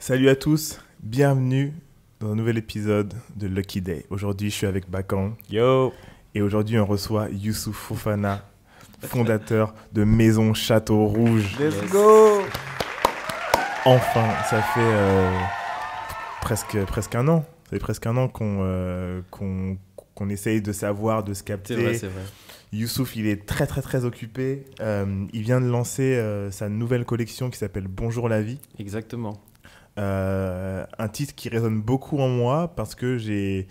Salut à tous, bienvenue dans un nouvel épisode de Lucky Day. Aujourd'hui, je suis avec Bakan. Yo. Et aujourd'hui, on reçoit Youssouf Fofana, fondateur de Maison Château Rouge. Let's go. Enfin, ça fait presque un an. Ça fait presque un an qu'on essaye de savoir, de se capter. C'est vrai. Youssouf, il est très occupé. Il vient de lancer sa nouvelle collection qui s'appelle Bonjour la vie. Exactement. Un titre qui résonne beaucoup en moi parce que j'ai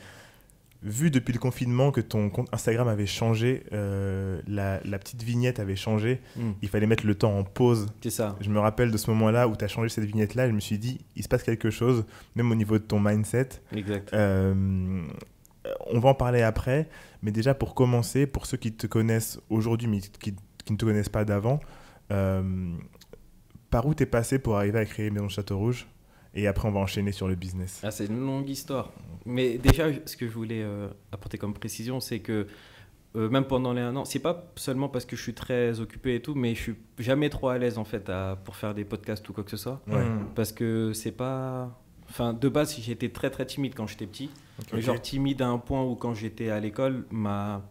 vu depuis le confinement que ton compte Instagram avait changé, la petite vignette avait changé. Il fallait mettre le temps en pause. C'est ça. Je me rappelle de ce moment-là où tu as changé cette vignette-là et je me suis dit, il se passe quelque chose, même au niveau de ton mindset. Exact. On va en parler après, mais déjà pour commencer, pour ceux qui te connaissent aujourd'hui mais qui ne te connaissent pas d'avant, par où tu es passé pour arriver à créer Maison Château Rouge? Et après, on va enchaîner sur le business. Ah, c'est une longue histoire. Mais déjà, ce que je voulais apporter comme précision, c'est que même pendant les 1 an, c'est pas seulement parce que je suis très occupé et tout, mais je suis jamais trop à l'aise en fait pour faire des podcasts ou quoi que ce soit. Ouais. Parce que c'est pas... Enfin, de base, j'étais très timide quand j'étais petit. Okay. Genre timide à un point où quand j'étais à l'école, ma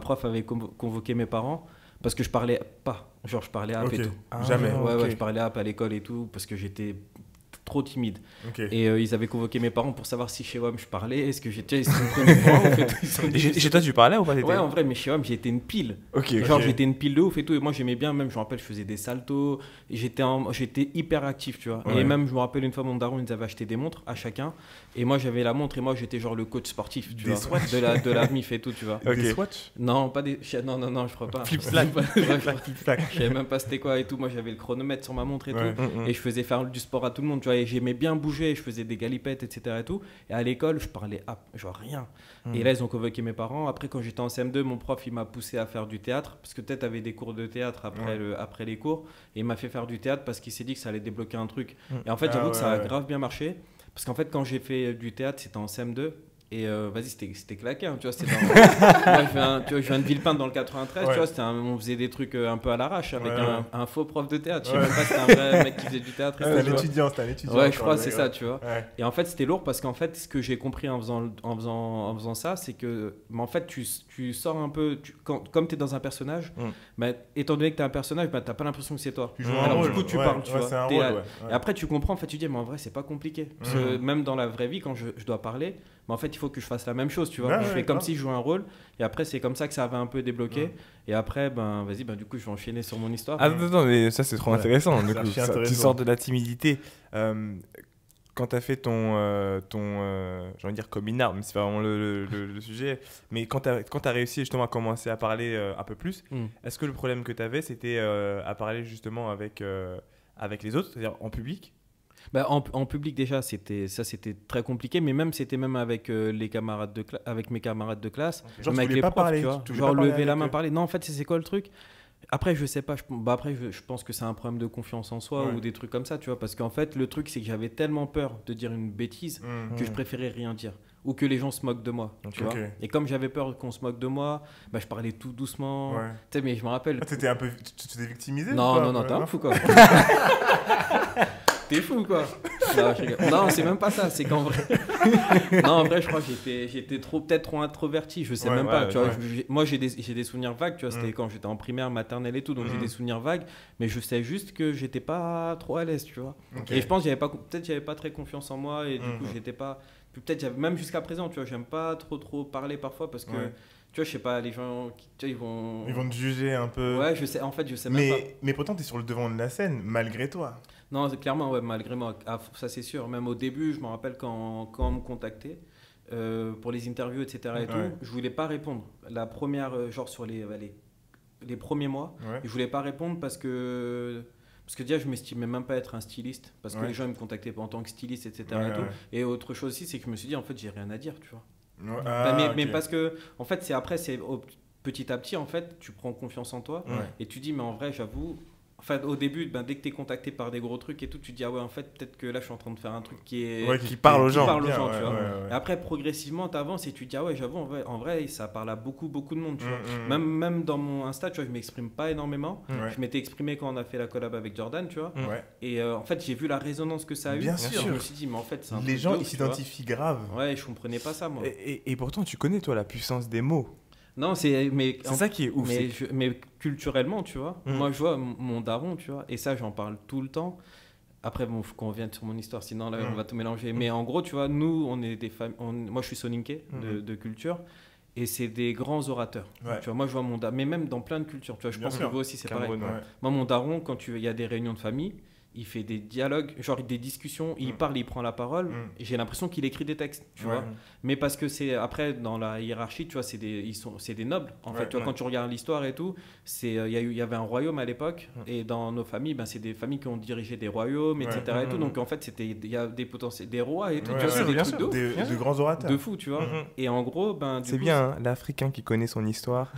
prof avait convoqué mes parents parce que je parlais pas. Genre, je parlais à et tout. Jamais. Ouais, je parlais à l'école et tout parce que j'étais trop timide. Et ils avaient convoqué mes parents pour savoir si chez WAM je parlais. Est-ce que j'étais... Ils se sont pris mes parents, en fait. Et chez toi, tu parlais ou pas? Ouais, en vrai, mais chez WAM, j'étais une pile. Genre, j'étais une pile de ouf et tout. Et moi, j'aimais bien, même, je me rappelle, je faisais des saltos. Et j'étais hyper actif, tu vois. Ouais. Et même, je me rappelle, une fois, mon daron, ils nous avaient acheté des montres à chacun. Et moi, j'avais la montre et moi, j'étais genre le coach sportif, tu vois. De la MIF et tout, tu vois. Des Swatch? Non, pas des... Non, je crois pas. Flip-slack. Je savais même pas c'était quoi et tout. Moi, j'avais le chronomètre sur ma montre et tout. Et je faisais faire du sport à tout le monde, tu vois. Et j'aimais bien bouger. Je faisais des galipettes, etc. Et tout. Et à l'école, je parlais genre rien. Et là, ils ont convoqué mes parents. Après, quand j'étais en CM2, mon prof, il m'a poussé à faire du théâtre. Parce que peut-être avait des cours de théâtre après les cours. Et il m'a fait faire du théâtre parce qu'il s'est dit que ça allait débloquer un truc. Et en fait, j'avoue que ça a grave bien marché. Parce qu'en fait, quand j'ai fait du théâtre, c'était en CM2. Et vas-y, c'était claqué, hein, tu vois. Moi, je viens de Villepinte dans le 93, tu vois. On faisait des trucs un peu à l'arrache avec un faux prof de théâtre. Je sais même pas si c'était un vrai mec qui faisait du théâtre. C'était un étudiant. Ouais, je crois, c'est ça, tu vois. Ouais. Et en fait, c'était lourd parce qu'en fait, ce que j'ai compris en faisant ça, c'est que, en fait, tu sors un peu, comme tu es dans un personnage, étant donné que tu es un personnage, tu n'as pas l'impression que c'est toi. Alors, du coup, tu parles, tu vois. Et après, tu comprends, en fait, tu dis, mais en vrai, c'est pas compliqué. Parce que même dans la vraie vie, quand je dois parler, mais en fait, il faut que je fasse la même chose, tu vois. Je fais comme si je jouais un rôle. Et après, c'est comme ça que ça avait un peu débloqué. Et après, vas-y, du coup, je vais envie sur mon histoire. Ah non, mais ça, c'est trop intéressant. Du coup, tu sors de la timidité. Quand tu as fait ton j'ai envie de dire coming out, mais c'est pas vraiment le sujet. Mais quand tu as réussi justement à commencer à parler un peu plus, est-ce que le problème que tu avais, c'était à parler justement avec les autres, c'est-à-dire en public? En public déjà c'était très compliqué, mais c'était même avec mes camarades de classe, genre même tu avec les pas profs, parler, tu vois, genre lever la main, parler. Non, en fait c'est quoi le truc? Après je sais pas, je pense que c'est un problème de confiance en soi ou des trucs comme ça, tu vois, parce qu'en fait le truc c'est que j'avais tellement peur de dire une bêtise que je préférais rien dire ou que les gens se moquent de moi, tu vois. Et comme j'avais peur qu'on se moque de moi, je parlais tout doucement. Tu sais, mais je me rappelle. Tu t'es victimisé? Non, t'es un fou quoi. T'es fou quoi. Non, c'est même pas ça, c'est qu'en vrai non, en vrai je crois que j'étais peut-être trop introverti, je sais même pas, tu vois. Moi j'ai des souvenirs vagues, tu vois, c'était quand j'étais en primaire, maternelle et tout, donc j'ai des souvenirs vagues, mais je sais juste que j'étais pas trop à l'aise, tu vois. Et je pense que j'avais pas très confiance en moi et du coup j'étais pas, peut-être même jusqu'à présent, tu vois, j'aime pas trop parler parfois parce que tu vois, je sais pas, les gens, tu vois, ils vont te juger un peu. Ouais, je sais même pas. Mais pourtant, tu es sur le devant de la scène, malgré toi. Non, clairement, malgré moi. Ça, c'est sûr. Même au début, je me rappelle quand on me contactait pour les interviews, etc. et tout, je voulais pas répondre. La première, genre sur les premiers mois, je voulais pas répondre parce que déjà, je m'estimais même pas être un styliste. Parce que les gens ils me contactaient en tant que styliste, etc. Et autre chose aussi, c'est que je me suis dit, en fait, j'ai rien à dire, tu vois. Mais parce que en fait c'est petit à petit en fait tu prends confiance en toi et tu dis mais en vrai j'avoue fait, au début, dès que tu es contacté par des gros trucs et tout, tu te dis, ah ouais, en fait, peut-être que là, je suis en train de faire un truc qui parle aux gens. Tu vois. Et après, progressivement, tu avances et tu te dis, ah ouais, j'avoue, en vrai, ça parle à beaucoup de monde. Tu vois. Même dans mon Insta, tu vois, je m'exprime pas énormément. Je m'étais exprimé quand on a fait la collab avec Jordan, tu vois. Et en fait, j'ai vu la résonance que ça a eu. Bien sûr. Je me suis dit, mais en fait, c'est un les gens, ils s'identifient grave. Ouais, je comprenais pas ça, moi. Et pourtant, tu connais, toi, la puissance des mots. Non, c'est ça qui est ouf. Mais culturellement, tu vois, moi je vois mon daron, tu vois, et ça j'en parle tout le temps. Après, bon, faut qu'on revienne sur mon histoire, sinon là on va tout mélanger. Mais en gros, tu vois, nous, on est des familles. Moi je suis soninké de culture, et c'est des grands orateurs. Tu vois, moi je vois mon daron, mais même dans plein de cultures, tu vois, je pense que vous aussi c'est pareil. Moi, mon daron, quand il y a des réunions de famille, il fait des dialogues, genre des discussions, il parle, il prend la parole, et j'ai l'impression qu'il écrit des textes, tu vois. Mais parce que c'est après dans la hiérarchie, tu vois, c'est des nobles. En fait, tu vois, quand tu regardes l'histoire et tout, il y avait un royaume à l'époque, et dans nos familles, c'est des familles qui ont dirigé des royaumes, etc. Et tout. Donc en fait, il y a des potentiels, des rois et tout. Tu vois, c'est des trucs de grands orateurs, de fou, tu vois. Et en gros, c'est bien, l'Africain qui connaît son histoire.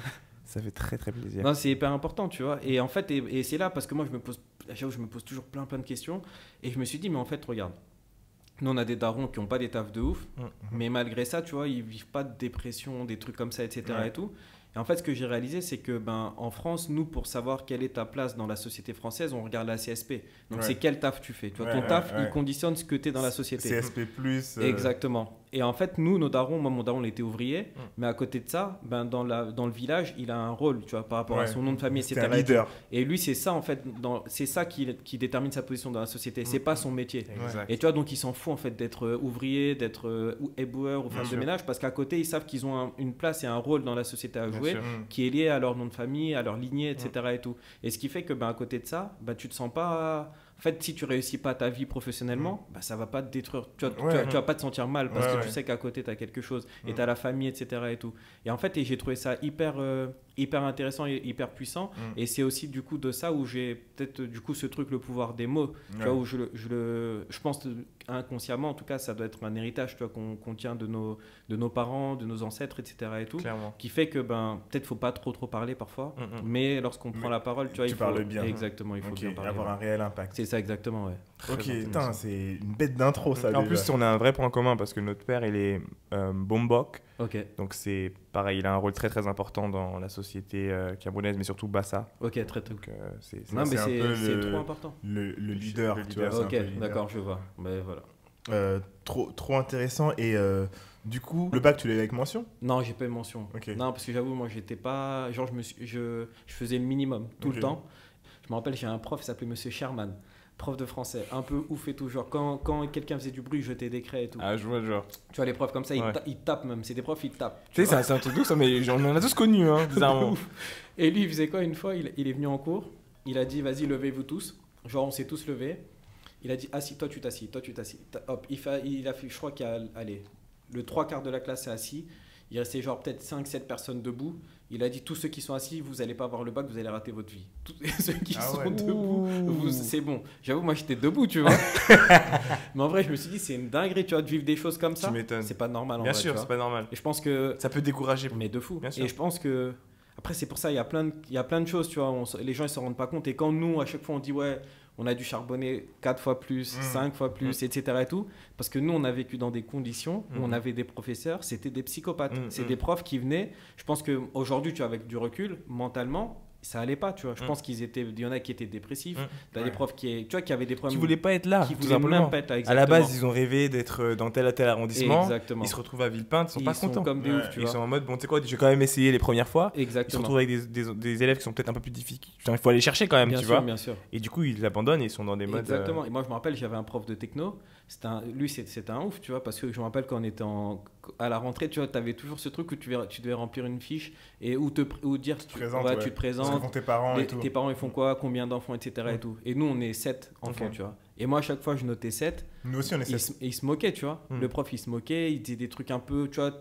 Ça fait très très plaisir. Non, c'est hyper important, tu vois. Et en fait, et c'est là parce que moi, je me pose toujours plein de questions. Et je me suis dit, mais en fait, regarde, nous, on a des darons qui n'ont pas des tafs de ouf, mais malgré ça, tu vois, ils vivent pas de dépression, des trucs comme ça, etc. Et tout. Et en fait, ce que j'ai réalisé, c'est que en France, nous, pour savoir quelle est ta place dans la société française, on regarde la CSP. Donc, c'est quel taf tu fais. Tu vois, ton taf, il conditionne ce que tu es dans la société. CSP+. Exactement. Et en fait, nous, nos darons, moi, mon daron, il était ouvrier, mais à côté de ça, dans le village, il a un rôle, tu vois, par rapport à son nom de famille, etc. Un leader. Et lui, c'est ça, en fait, c'est ça qui détermine sa position dans la société. C'est pas son métier. Exact. Et tu vois, donc, il s'en fout, en fait, d'être ouvrier, d'être éboueur ou femme de ménage, parce qu'à côté, ils savent qu'ils ont une place et un rôle dans la société à jouer, qui est lié à leur nom de famille, à leur lignée, etc. Et tout. Et ce qui fait que, à côté de ça, tu te sens pas... En fait, si tu réussis pas ta vie professionnellement, ça va pas te détruire. Tu vas pas te sentir mal parce que tu sais qu'à côté, tu as quelque chose. Et tu as la famille, etc. Et tout. Et en fait, j'ai trouvé ça hyper intéressant et hyper puissant. Et c'est aussi du coup de ça où j'ai peut-être du coup ce truc, le pouvoir des mots. Tu vois, où je pense inconsciemment, en tout cas, ça doit être un héritage, tu vois, qu'on tient de nos parents, de nos ancêtres, etc. Et tout. Clairement. Qui fait que peut-être faut pas trop parler parfois. Mais lorsqu'on prend la parole, tu vois, il faut parles bien. Exactement, il faut bien parler. Avoir un réel impact. C'est ça, exactement, ouais. Ok, putain, c'est une bête d'intro, ça. En plus, on a un vrai point commun parce que notre père, il est Bombok. Ok. Donc, c'est pareil, il a un rôle très très important dans la société camerounaise, mais surtout Bassa. Ok, très tôt. Donc, c'est trop important. Le leader, tu vois. Ok, d'accord, je vois. Mais voilà. Trop intéressant. Et du coup, le bac, tu l'as eu avec mention? Non, j'ai pas eu mention. Okay. Non, parce que j'avoue, moi, j'étais pas. Genre, je faisais le minimum tout le temps. Je me rappelle, j'ai un prof, il s'appelait Monsieur Sherman. Prof de français, un peu ouf et tout, genre quand quelqu'un faisait du bruit, je jetais des craies et tout. Ah, je vois le genre. Tu vois, les profs comme ça, ils tapent même, c'est des profs, ils tapent. Tu sais, c'est un truc ouf, ça, mais on en a tous connu, hein, bizarrement. Et lui, il faisait quoi une fois, il est venu en cours, il a dit, vas-y, levez-vous tous. Genre, on s'est tous levés. Il a dit, assis, toi tu t'assis, toi tu t'assis. Hop, il a fait, je crois qu'il y a, allez, le 3/4 de la classe est assis. Il restait genre peut-être 5-7 personnes debout. Il a dit, tous ceux qui sont assis, vous n'allez pas avoir le bac, vous allez rater votre vie. Tous ceux qui sont debout, c'est bon. J'avoue, moi j'étais debout, tu vois. Mais en vrai, je me suis dit, c'est une dinguerie, tu vois, de vivre des choses comme ça. Tu m'étonnes. C'est pas normal en Bien vrai. Bien sûr, c'est pas normal. Et je pense que... Ça peut décourager. Mais de fou. Bien sûr. Et je pense que... Après, c'est pour ça, il y a plein de choses, tu vois. Les gens, ils se rendent pas compte. Et quand nous, à chaque fois, on dit, ouais, on a dû charbonner 4 fois plus, 5 fois plus, etc. et tout. Parce que nous, on a vécu dans des conditions où on avait des professeurs, c'était des psychopathes. C'est des profs qui venaient. Je pense qu'aujourd'hui, tu vois, avec du recul, mentalement, ça allait pas, tu vois. Je pense qu'il y en a qui étaient dépressifs. T'as des profs qui avaient des problèmes. Qui voulaient pas être là. Qui voulaient même pas être là, à la base, ils ont rêvé d'être dans tel arrondissement. Exactement. Ils se retrouvent à Villepinte, ils sont pas contents. Comme des ouf, tu vois. Ils sont en mode, bon, tu sais quoi, je vais quand même essayer les premières fois. Exactement. Ils se retrouvent avec des élèves qui sont peut-être un peu plus difficiles. Il faut aller chercher quand même, bien tu sûr, vois. Bien sûr. Et du coup, ils l'abandonnent et ils sont dans des modes. Exactement. Et moi, je me rappelle, j'avais un prof de techno. Lui, c'était un ouf, tu vois, parce que je me rappelle quand on était à la rentrée, tu vois, tu avais toujours ce truc où tu devais remplir une fiche et où dire tu te présentes, tes parents et tout. Tes parents ils font quoi, combien d'enfants, etc. Et tout. Et nous, on est 7 enfants, tu vois. Et moi, à chaque fois, je notais 7. Nous aussi, on est 7. Et il se moquait, tu vois. Le prof, il se moquait, il disait des trucs un peu, tu vois,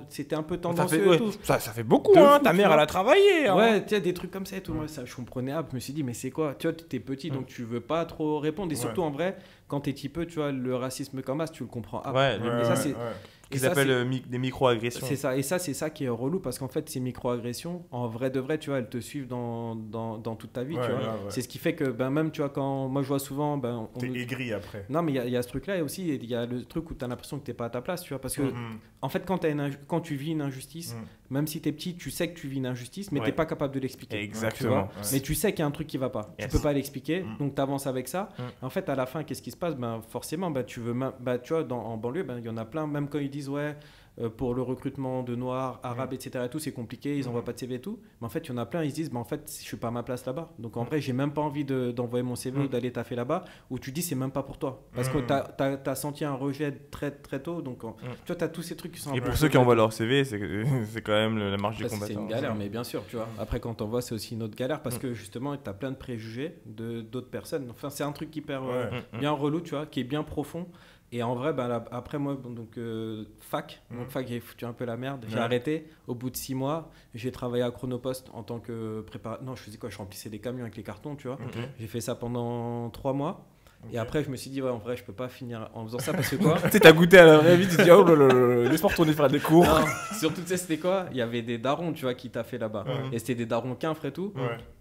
c'était un peu tendancieux et tout. Ça fait beaucoup, hein. Ta mère, elle a travaillé. Hein. Ouais, tu sais, des trucs comme ça et tout. Moi, ça, je comprenais pas. Je me suis dit, mais c'est quoi? Tu vois, t'es petit, donc tu veux pas trop répondre. Et surtout, en vrai, quand t'es petit peu, tu vois, le racisme comme ça, tu le comprends. Qu'ils appellent des micro-agressions. C'est ça, et ça, c'est ça qui est relou, parce qu'en fait, ces micro-agressions, en vrai de vrai, tu vois, elles te suivent dans toute ta vie, tu vois. C'est ce qui fait que, même, tu vois, quand moi je vois souvent... T'es aigri après. Non, mais il y a ce truc-là, et aussi, il y a le truc où t'as l'impression que t'es pas à ta place, tu vois, parce que, en fait, quand tu vis une injustice, même si t'es petit, tu sais que tu vis une injustice, mais t'es pas capable de l'expliquer. Exactement. Mais tu sais qu'il y a un truc qui va pas. Tu peux pas l'expliquer, donc t'avances avec ça. En fait, à la fin, qu'est-ce qui se passe? Forcément, tu vois, en banlieue, il y en a plein, même quand ils disent pour le recrutement de noirs, arabes, etc. et tout, c'est compliqué, ils envoient pas de CV et tout. Mais en fait, il y en a plein, ils se disent, en fait, je suis pas à ma place là-bas. Donc en vrai, j'ai même pas envie d'envoyer mon CV ou d'aller taffer là-bas, où tu dis, c'est même pas pour toi. Parce que t'as senti un rejet très, très tôt. Donc tu vois, t'as tous ces trucs qui sont... Et pour ceux qui envoient leur CV, c'est quand même la marge du combattant. C'est une galère, mais bien sûr, tu vois. Après, quand t'envoies, c'est aussi une autre galère, parce que justement, t'as plein de préjugés d'autres personnes. Enfin, c'est un truc hyper bien relou, tu vois, qui est bien profond. Et en vrai, après moi, fac, j'ai foutu un peu la merde. J'ai arrêté. Au bout de 6 mois, j'ai travaillé à Chronopost en tant que préparateur. Non, je faisais quoi? Je remplissais des camions avec les cartons, tu vois. J'ai fait ça pendant 3 mois. Et après, je me suis dit, en vrai, je peux pas finir en faisant ça, parce que quoi? Tu sais, t'as goûté à la vraie vie, tu te dis, oh là, laisse-moi retourner faire des cours. Non, surtout, tu sais, c'était quoi? Il y avait des darons, tu vois, qui taffaient là-bas. Et c'était des darons quinfres et tout.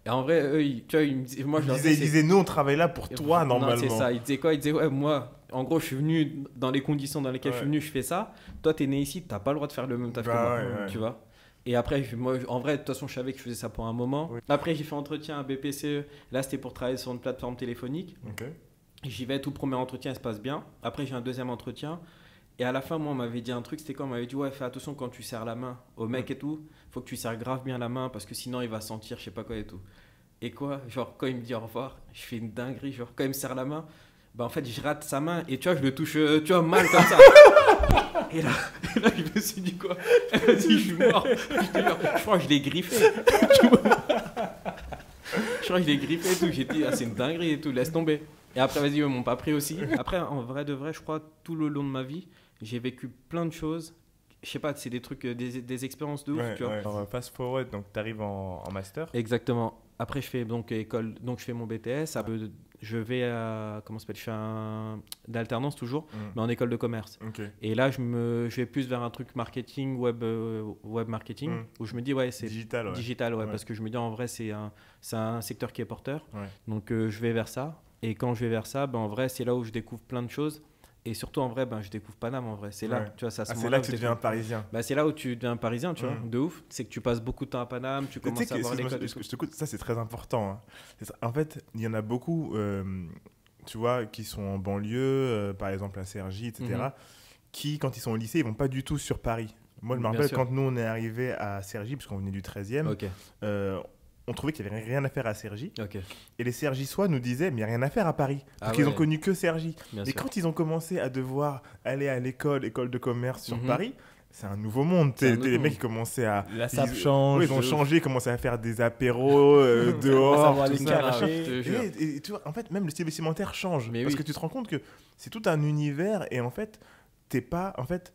Et en vrai, eux, tu vois, ils me disaient, nous, on travaille là pour toi, normalement. Non, c'est ça. Ils disaient quoi? Ils disaient, moi, en gros, je suis venu dans les conditions dans lesquelles je suis venu, je fais ça. Toi, t'es né ici, t'as pas le droit de faire le même taf que moi, tu vois. Et après, moi, en vrai, de toute façon, je savais que je faisais ça pour un moment. Après, j'ai fait entretien à BPCE. Là, c'était pour travailler sur une plateforme téléphonique. J'y vais, tout premier entretien, il se passe bien. Après, j'ai un deuxième entretien. Et à la fin, moi, on m'avait dit un truc, c'était quoi? On m'avait dit, fais attention quand tu serres la main au mec et tout. Faut que tu serres grave bien la main, parce que sinon, il va sentir, je sais pas quoi et tout. Et quoi? Genre, quand il me dit au revoir, je fais une dinguerie. Genre, quand il me serre la main, en fait, je rate sa main et tu vois, je le touche, tu vois, mal comme ça. Et là, je me suis dit quoi? Vas-y, je suis mort. Je crois que je l'ai griffé. Je crois que je l'ai griffé et tout. J'ai dit, c'est une dinguerie et tout, laisse tomber. Et après, vas-y, ils m'ont pas pris aussi. Après, en vrai de vrai, je crois, tout le long de ma vie, j'ai vécu plein de choses. Je sais pas, c'est des trucs, des expériences de ouf, tu vois. Alors, fast forward, donc tu arrives en master. Exactement. Après, je fais école, donc je fais mon BTS. Après, je vais à, comment ça s'appelle, je fais d'alternance toujours, mais en école de commerce. Et là, je vais plus vers un truc marketing, web marketing, où je me dis, c'est digital, parce que je me dis, en vrai, c'est un secteur qui est porteur. Donc, je vais vers ça. Et quand je vais vers ça, en vrai, c'est là où je découvre plein de choses. Et surtout, en vrai, je découvre Paname, en vrai. C'est là, tu vois, c'est là que tu deviens un Parisien. C'est là où tu deviens un Parisien, tu vois, de ouf. C'est que tu passes beaucoup de temps à Paname, tu commences à voir l'école. Ça, c'est très important. Hein. En fait, il y en a beaucoup, tu vois, qui sont en banlieue, par exemple à Cergy, etc., qui, quand ils sont au lycée, ils vont pas du tout sur Paris. Moi, je me rappelle quand nous, on est arrivé à Cergy, parce qu'on venait du 13e, on trouvait qu'il n'y avait rien à faire à Cergy. Et les Cergissois nous disaient, mais il n'y a rien à faire à Paris. Parce qu'ils n'ont connu que Cergy. Et quand ils ont commencé à devoir aller à école de commerce sur Paris, c'est un nouveau monde. Les mecs qui commençaient à... La SAP change. Ils ont changé, commencé à faire des apéros dehors. Tout ça. Et tu vois, en fait, même le style vestimentaire change. Parce que tu te rends compte que c'est tout un univers. Et en fait, t'es pas... En fait,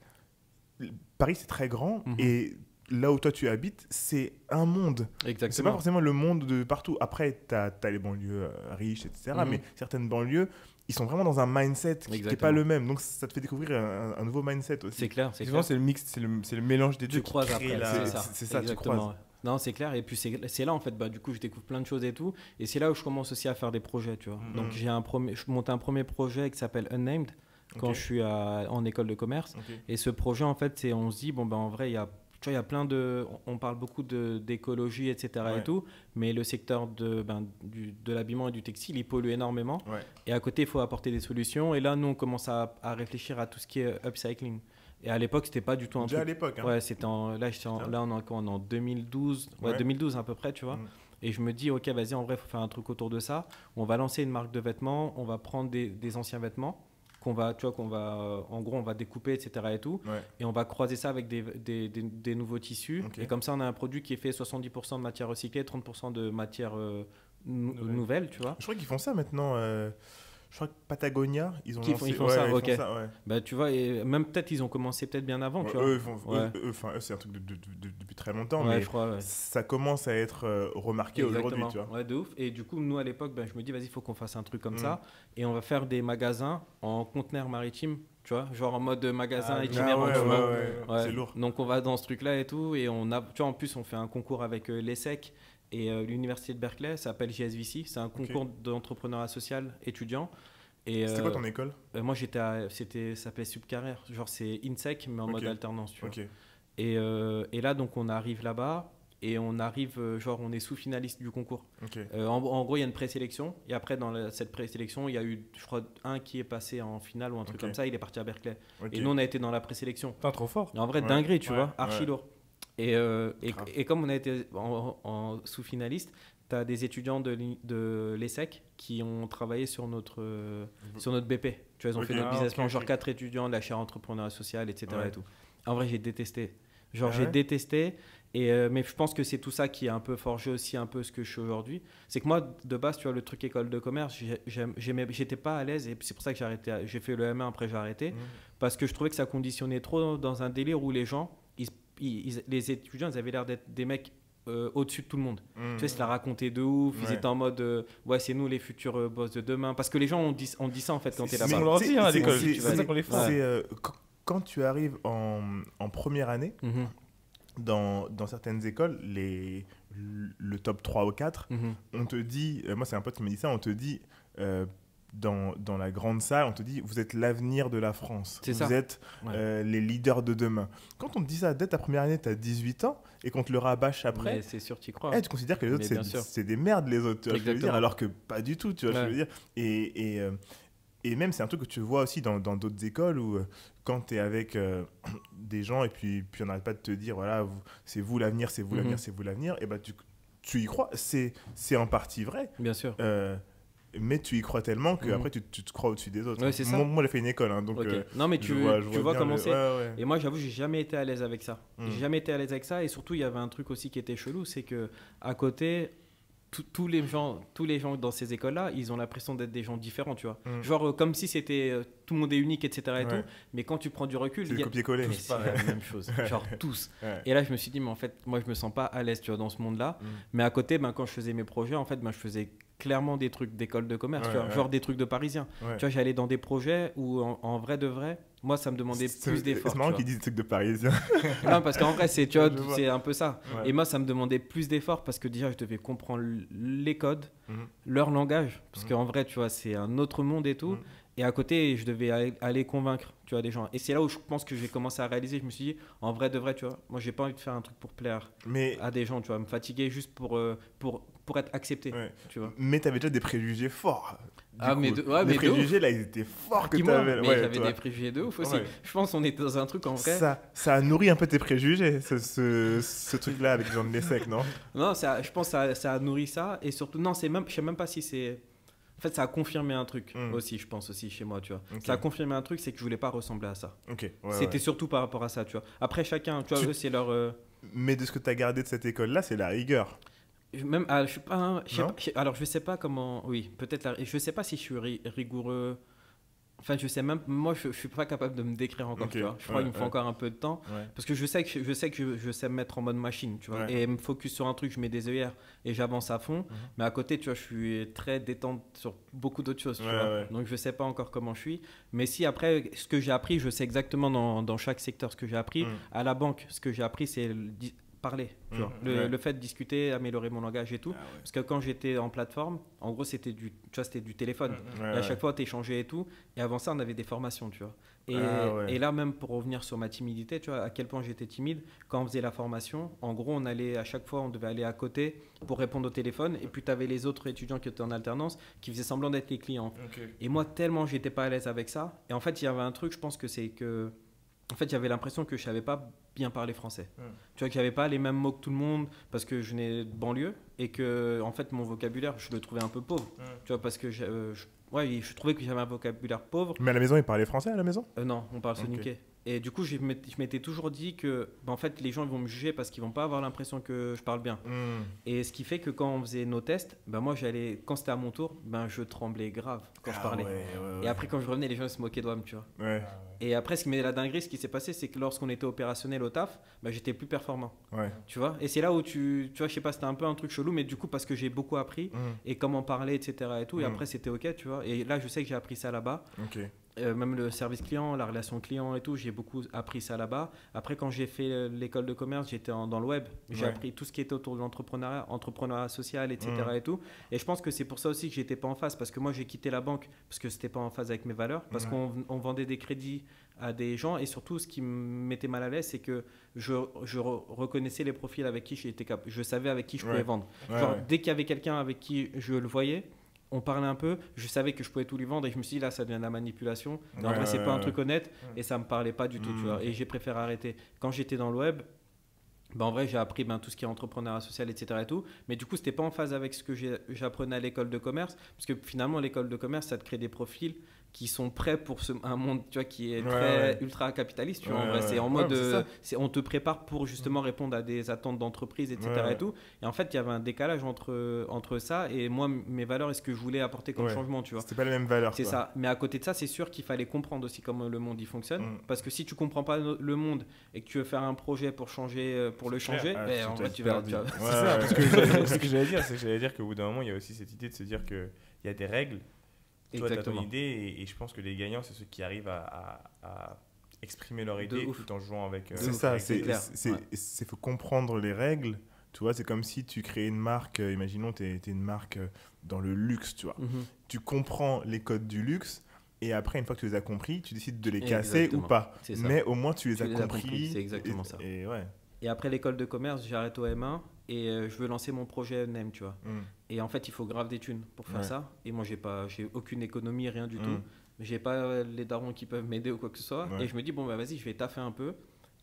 Paris, c'est très grand. Et... là où toi tu habites, c'est un monde. Exactement. C'est pas forcément le monde de partout. Après, tu as les banlieues riches, etc. Mais certaines banlieues, ils sont vraiment dans un mindset qui n'est pas le même. Donc ça te fait découvrir un nouveau mindset aussi. C'est clair. C'est le mix, c'est le mélange des deux. Tu croises après. C'est ça, tu croises. Non, c'est clair. Et puis c'est là en fait, du coup, je découvre plein de choses et tout. Et c'est là où je commence aussi à faire des projets, tu vois. Donc je monte un premier projet qui s'appelle Unnamed quand je suis en école de commerce. Et ce projet, en fait, on se dit, en vrai, il y a plein de... On parle beaucoup d'écologie, etc. et tout, mais le secteur de l'habillement et du textile, il pollue énormément. Et à côté, il faut apporter des solutions. Et là, nous, on commence à réfléchir à tout ce qui est upcycling. Et à l'époque, c'était pas du tout un truc... à l'époque, hein. Ouais, c'était là, on est en 2012. Ouais, 2012 à peu près, tu vois. Et je me dis, ok, vas-y, en vrai, il faut faire un truc autour de ça. On va lancer une marque de vêtements, on va prendre des anciens vêtements en gros, on va découper, etc. et tout, et on va croiser ça avec des nouveaux tissus. Et comme ça, on a un produit qui est fait 70% de matière recyclée, 30% de matière nouvelle, tu vois. Je crois qu'ils font ça maintenant. je crois que Patagonia, ils ont ils font ça, ok. Bah, tu vois, et même peut-être ils ont commencé peut-être bien avant, tu vois. Eux, c'est un truc depuis très longtemps, mais je crois, ça commence à être remarqué aujourd'hui, tu vois. Ouais, de ouf. Et du coup, nous, à l'époque, je me dis, vas-y, il faut qu'on fasse un truc comme ça. Et on va faire des magasins en conteneurs maritimes, tu vois, genre en mode magasin itinérant. C'est lourd. Donc, on va dans ce truc-là et tout. Et on a, tu vois, en plus, on fait un concours avec l'ESSEC et l'université de Berkeley, ça s'appelle JSVC. C'est un concours d'entrepreneuriat social étudiant. C'était quoi ton école? Moi, ça s'appelait Subcarrière. Genre, c'est INSEC, mais en mode alternance, tu vois. Et là, donc, on arrive là-bas. Et on arrive, on est sous-finaliste du concours. En gros, il y a une présélection. Et après, dans cette présélection, il y a eu, je crois, un qui est passé en finale ou un truc comme ça. Il est parti à Berkeley. Et nous, on a été dans la présélection. Pas trop fort. En vrai, dinguerie, tu vois, archi lourd. Et comme on a été en sous-finaliste, tu as des étudiants de l'ESSEC qui ont travaillé sur notre BP. Tu vois, ils ont fait notre business plan, 4 étudiants de la chaire entrepreneuriat social, etc. Et tout. En vrai, j'ai détesté. J'ai détesté. Mais je pense que c'est tout ça qui a un peu forgé aussi un peu ce que je suis aujourd'hui. C'est que moi, de base, tu vois, le truc école de commerce, j'étais pas à l'aise et c'est pour ça que j'ai arrêté. J'ai fait le M1, après j'ai arrêté. Parce que je trouvais que ça conditionnait trop dans un délire où les gens, les étudiants, ils avaient l'air d'être des mecs au-dessus de tout le monde. Tu vois, ils se la racontaient de ouf. Ils étaient en mode, c'est nous les futurs boss de demain. Parce que les gens, on dit ça en fait quand t'es là-bas. On leur dit à l'école. C'est ça qu'on les fait. Quand tu arrives en première année, dans certaines écoles, le top 3 ou 4, on te dit, moi c'est un pote qui m'a dit ça, on te dit, dans la grande salle, on te dit, vous êtes l'avenir de la France, vous êtes les leaders de demain. Quand on te dit ça dès ta première année, tu as 18 ans, et qu'on te le rabâche après, c'est sûr, tu y crois. Tu considères que les autres, c'est des merdes, les autres, tu vois, je veux dire, alors que pas du tout, tu vois, je veux dire. Et même, c'est un truc que tu vois aussi dans d'autres écoles où quand tu es avec des gens et puis on n'arrête pas de te dire, voilà, c'est vous l'avenir, c'est vous l'avenir, c'est vous l'avenir, et tu y crois. C'est en partie vrai. Bien sûr. Mais tu y crois tellement qu'après, tu te crois au-dessus des autres. Ouais, c'est ça. Moi, j'ai fait une école. Donc, non, mais tu vois comment c'est. Ouais. Et moi, j'avoue, j'ai jamais été à l'aise avec ça. J'ai jamais été à l'aise avec ça. Et surtout, il y avait un truc aussi qui était chelou, c'est qu'à côté... Tous les gens dans ces écoles-là, ils ont l'impression d'être des gens différents, tu vois. Genre comme si c'était tout le monde est unique, etc. Et tout. Mais quand tu prends du recul, c'est copier-coller. C'est pas la même chose. Genre tous. Et là, je me suis dit, mais en fait, moi, je me sens pas à l'aise, tu vois, dans ce monde-là. Mais à côté, quand je faisais mes projets, en fait, je faisais clairement des trucs d'école de commerce, tu vois, genre des trucs de Parisiens. Tu vois, j'allais dans des projets où, en vrai de vrai, moi, ça me demandait plus d'efforts. C'est marrant qu'ils disent des trucs de Parisiens. Non, parce qu'en vrai, tu vois, c'est un peu ça. Et moi, ça me demandait plus d'efforts parce que déjà, je devais comprendre les codes, leur langage, parce qu'en vrai, tu vois, c'est un autre monde et tout. Et à côté, je devais aller convaincre, tu vois, des gens. Et c'est là où je pense que j'ai commencé à réaliser. Je me suis dit, en vrai de vrai, tu vois, moi, j'ai pas envie de faire un truc pour plaire à des gens, tu vois, me fatiguer juste pour être accepté, tu vois. Mais t'avais déjà des préjugés forts. Les préjugés, là, ils étaient forts que t'avais. Mais j'avais des préjugés de ouf aussi. Je pense qu'on était dans un truc en vrai. Ça a nourri un peu tes préjugés, ce truc-là avec les gens de l'ESSEC, non? Non, je pense que ça a nourri ça. Et surtout, non, je sais même pas si c'est... En fait, ça a confirmé un truc aussi, je pense, aussi chez moi, tu vois. Ça a confirmé un truc, c'est que je voulais pas ressembler à ça. C'était surtout par rapport à ça, tu vois. Après, chacun, tu vois, eux, c'est leur... Mais de ce que tu as gardé de cette école-là, c'est la rigueur. Même, je suis pas, alors, je sais pas comment... Oui, peut-être... Je sais pas si je suis rigoureux... Enfin, je sais même... Moi, je suis pas capable de me décrire encore, tu vois. Je crois qu'il me faut encore un peu de temps. Parce que je sais que je sais me mettre en mode machine, tu vois. Et me focus sur un truc, je mets des œillères et j'avance à fond. Mais à côté, tu vois, je suis très détente sur beaucoup d'autres choses, tu vois. Donc, je sais pas encore comment je suis. Mais si, après, ce que j'ai appris, je sais exactement dans chaque secteur ce que j'ai appris. À la banque, ce que j'ai appris, c'est... parler, tu vois. Le fait de discuter, améliorer mon langage et tout. Parce que quand j'étais en plateforme, en gros, c'était du téléphone. Et à chaque fois, t'échangeais et tout. Et avant ça, on avait des formations, tu vois. Et là, même pour revenir sur ma timidité, tu vois, à quel point j'étais timide, quand on faisait la formation, en gros, à chaque fois, on devait aller à côté pour répondre au téléphone. Et puis, tu avais les autres étudiants qui étaient en alternance qui faisaient semblant d'être les clients. Et moi, tellement j'étais pas à l'aise avec ça. Et en fait, il y avait un truc, je pense que c'est que... En fait, j'avais l'impression que je savais pas bien parler français. Tu vois, que j'avais pas les mêmes mots que tout le monde parce que je venais de banlieue et que, en fait, mon vocabulaire, je le trouvais un peu pauvre. Tu vois, parce que je trouvais que j'avais un vocabulaire pauvre. Mais à la maison, ils parlaient français à la maison? Non, on parle soniqué. Et du coup, je m'étais toujours dit que en fait, les gens vont me juger parce qu'ils vont pas avoir l'impression que je parle bien. Et ce qui fait que quand on faisait nos tests, moi, quand c'était à mon tour, je tremblais grave quand je parlais. Et après, quand je revenais, les gens se moquaient de moi, tu vois. Et après, la dinguerie, ce qui s'est passé, c'est que lorsqu'on était opérationnel au taf, j'étais plus performant. Tu vois. Et c'est là où tu vois, je sais pas, c'était un peu un truc chelou, mais du coup, parce que j'ai beaucoup appris et comment parler, etc. et tout. Et après, c'était ok, tu vois. Et là, je sais que j'ai appris ça là-bas. Même le service client, la relation client et tout, j'ai beaucoup appris ça là-bas. Après, quand j'ai fait l'école de commerce, j'étais dans le web. J'ai appris tout ce qui était autour de l'entrepreneuriat social, etc. et tout. Et je pense que c'est pour ça aussi que j'étais pas en phase, parce que moi, j'ai quitté la banque parce que c'était pas en phase avec mes valeurs, parce qu'on vendait des crédits à des gens. Et surtout, ce qui me mettait mal à l'aise, c'est que je reconnaissais les profils avec qui j'étais capable. Je savais avec qui je pouvais vendre. Dès qu'il y avait quelqu'un avec qui je le voyais, on parlait un peu, je savais que je pouvais tout lui vendre et je me suis dit là ça devient de la manipulation. En vrai c'est pas un truc honnête et ça me parlait pas du tout, tu vois. Et j'ai préféré arrêter. Quand j'étais dans le web, en vrai j'ai appris tout ce qui est entrepreneuriat social, etc. et tout. Mais du coup c'était pas en phase avec ce que j'apprenais à l'école de commerce, parce que finalement l'école de commerce ça te crée des profils qui sont prêts pour un monde, tu vois, qui est ultra capitaliste, tu vois. En vrai, c'est en mode, on te prépare pour justement répondre à des attentes d'entreprise, etc. et tout. Et en fait, il y avait un décalage entre ça et moi, mes valeurs et ce que je voulais apporter comme changement, tu vois. C'était pas les mêmes valeurs. C'est ça. Mais à côté de ça, c'est sûr qu'il fallait comprendre aussi comment le monde il fonctionne, parce que si tu comprends pas le monde et que tu veux faire un projet pour changer, en vrai, tu vas. C'est ça. Parce que ce que j'allais dire qu'au bout d'un moment, il y a aussi cette idée de se dire que il y a des règles. Toi, tu as ton idée et je pense que les gagnants, c'est ceux qui arrivent à exprimer leur idée tout en jouant avec... c'est ça, il faut comprendre les règles. Tu vois, c'est comme si tu créais une marque, imaginons, tu es une marque dans le luxe, tu vois. Tu comprends les codes du luxe et après, une fois que tu les as compris, tu décides de les casser ou pas. Mais au moins, tu les as compris. C'est exactement ça. Et après l'école de commerce, j'arrête au M1 et je veux lancer mon projet NEM, tu vois. Et en fait, il faut grave des thunes pour faire ça. Et moi, j'ai aucune économie, rien du tout. J'ai pas les darons qui peuvent m'aider ou quoi que ce soit. Et je me dis, vas-y, je vais taffer un peu.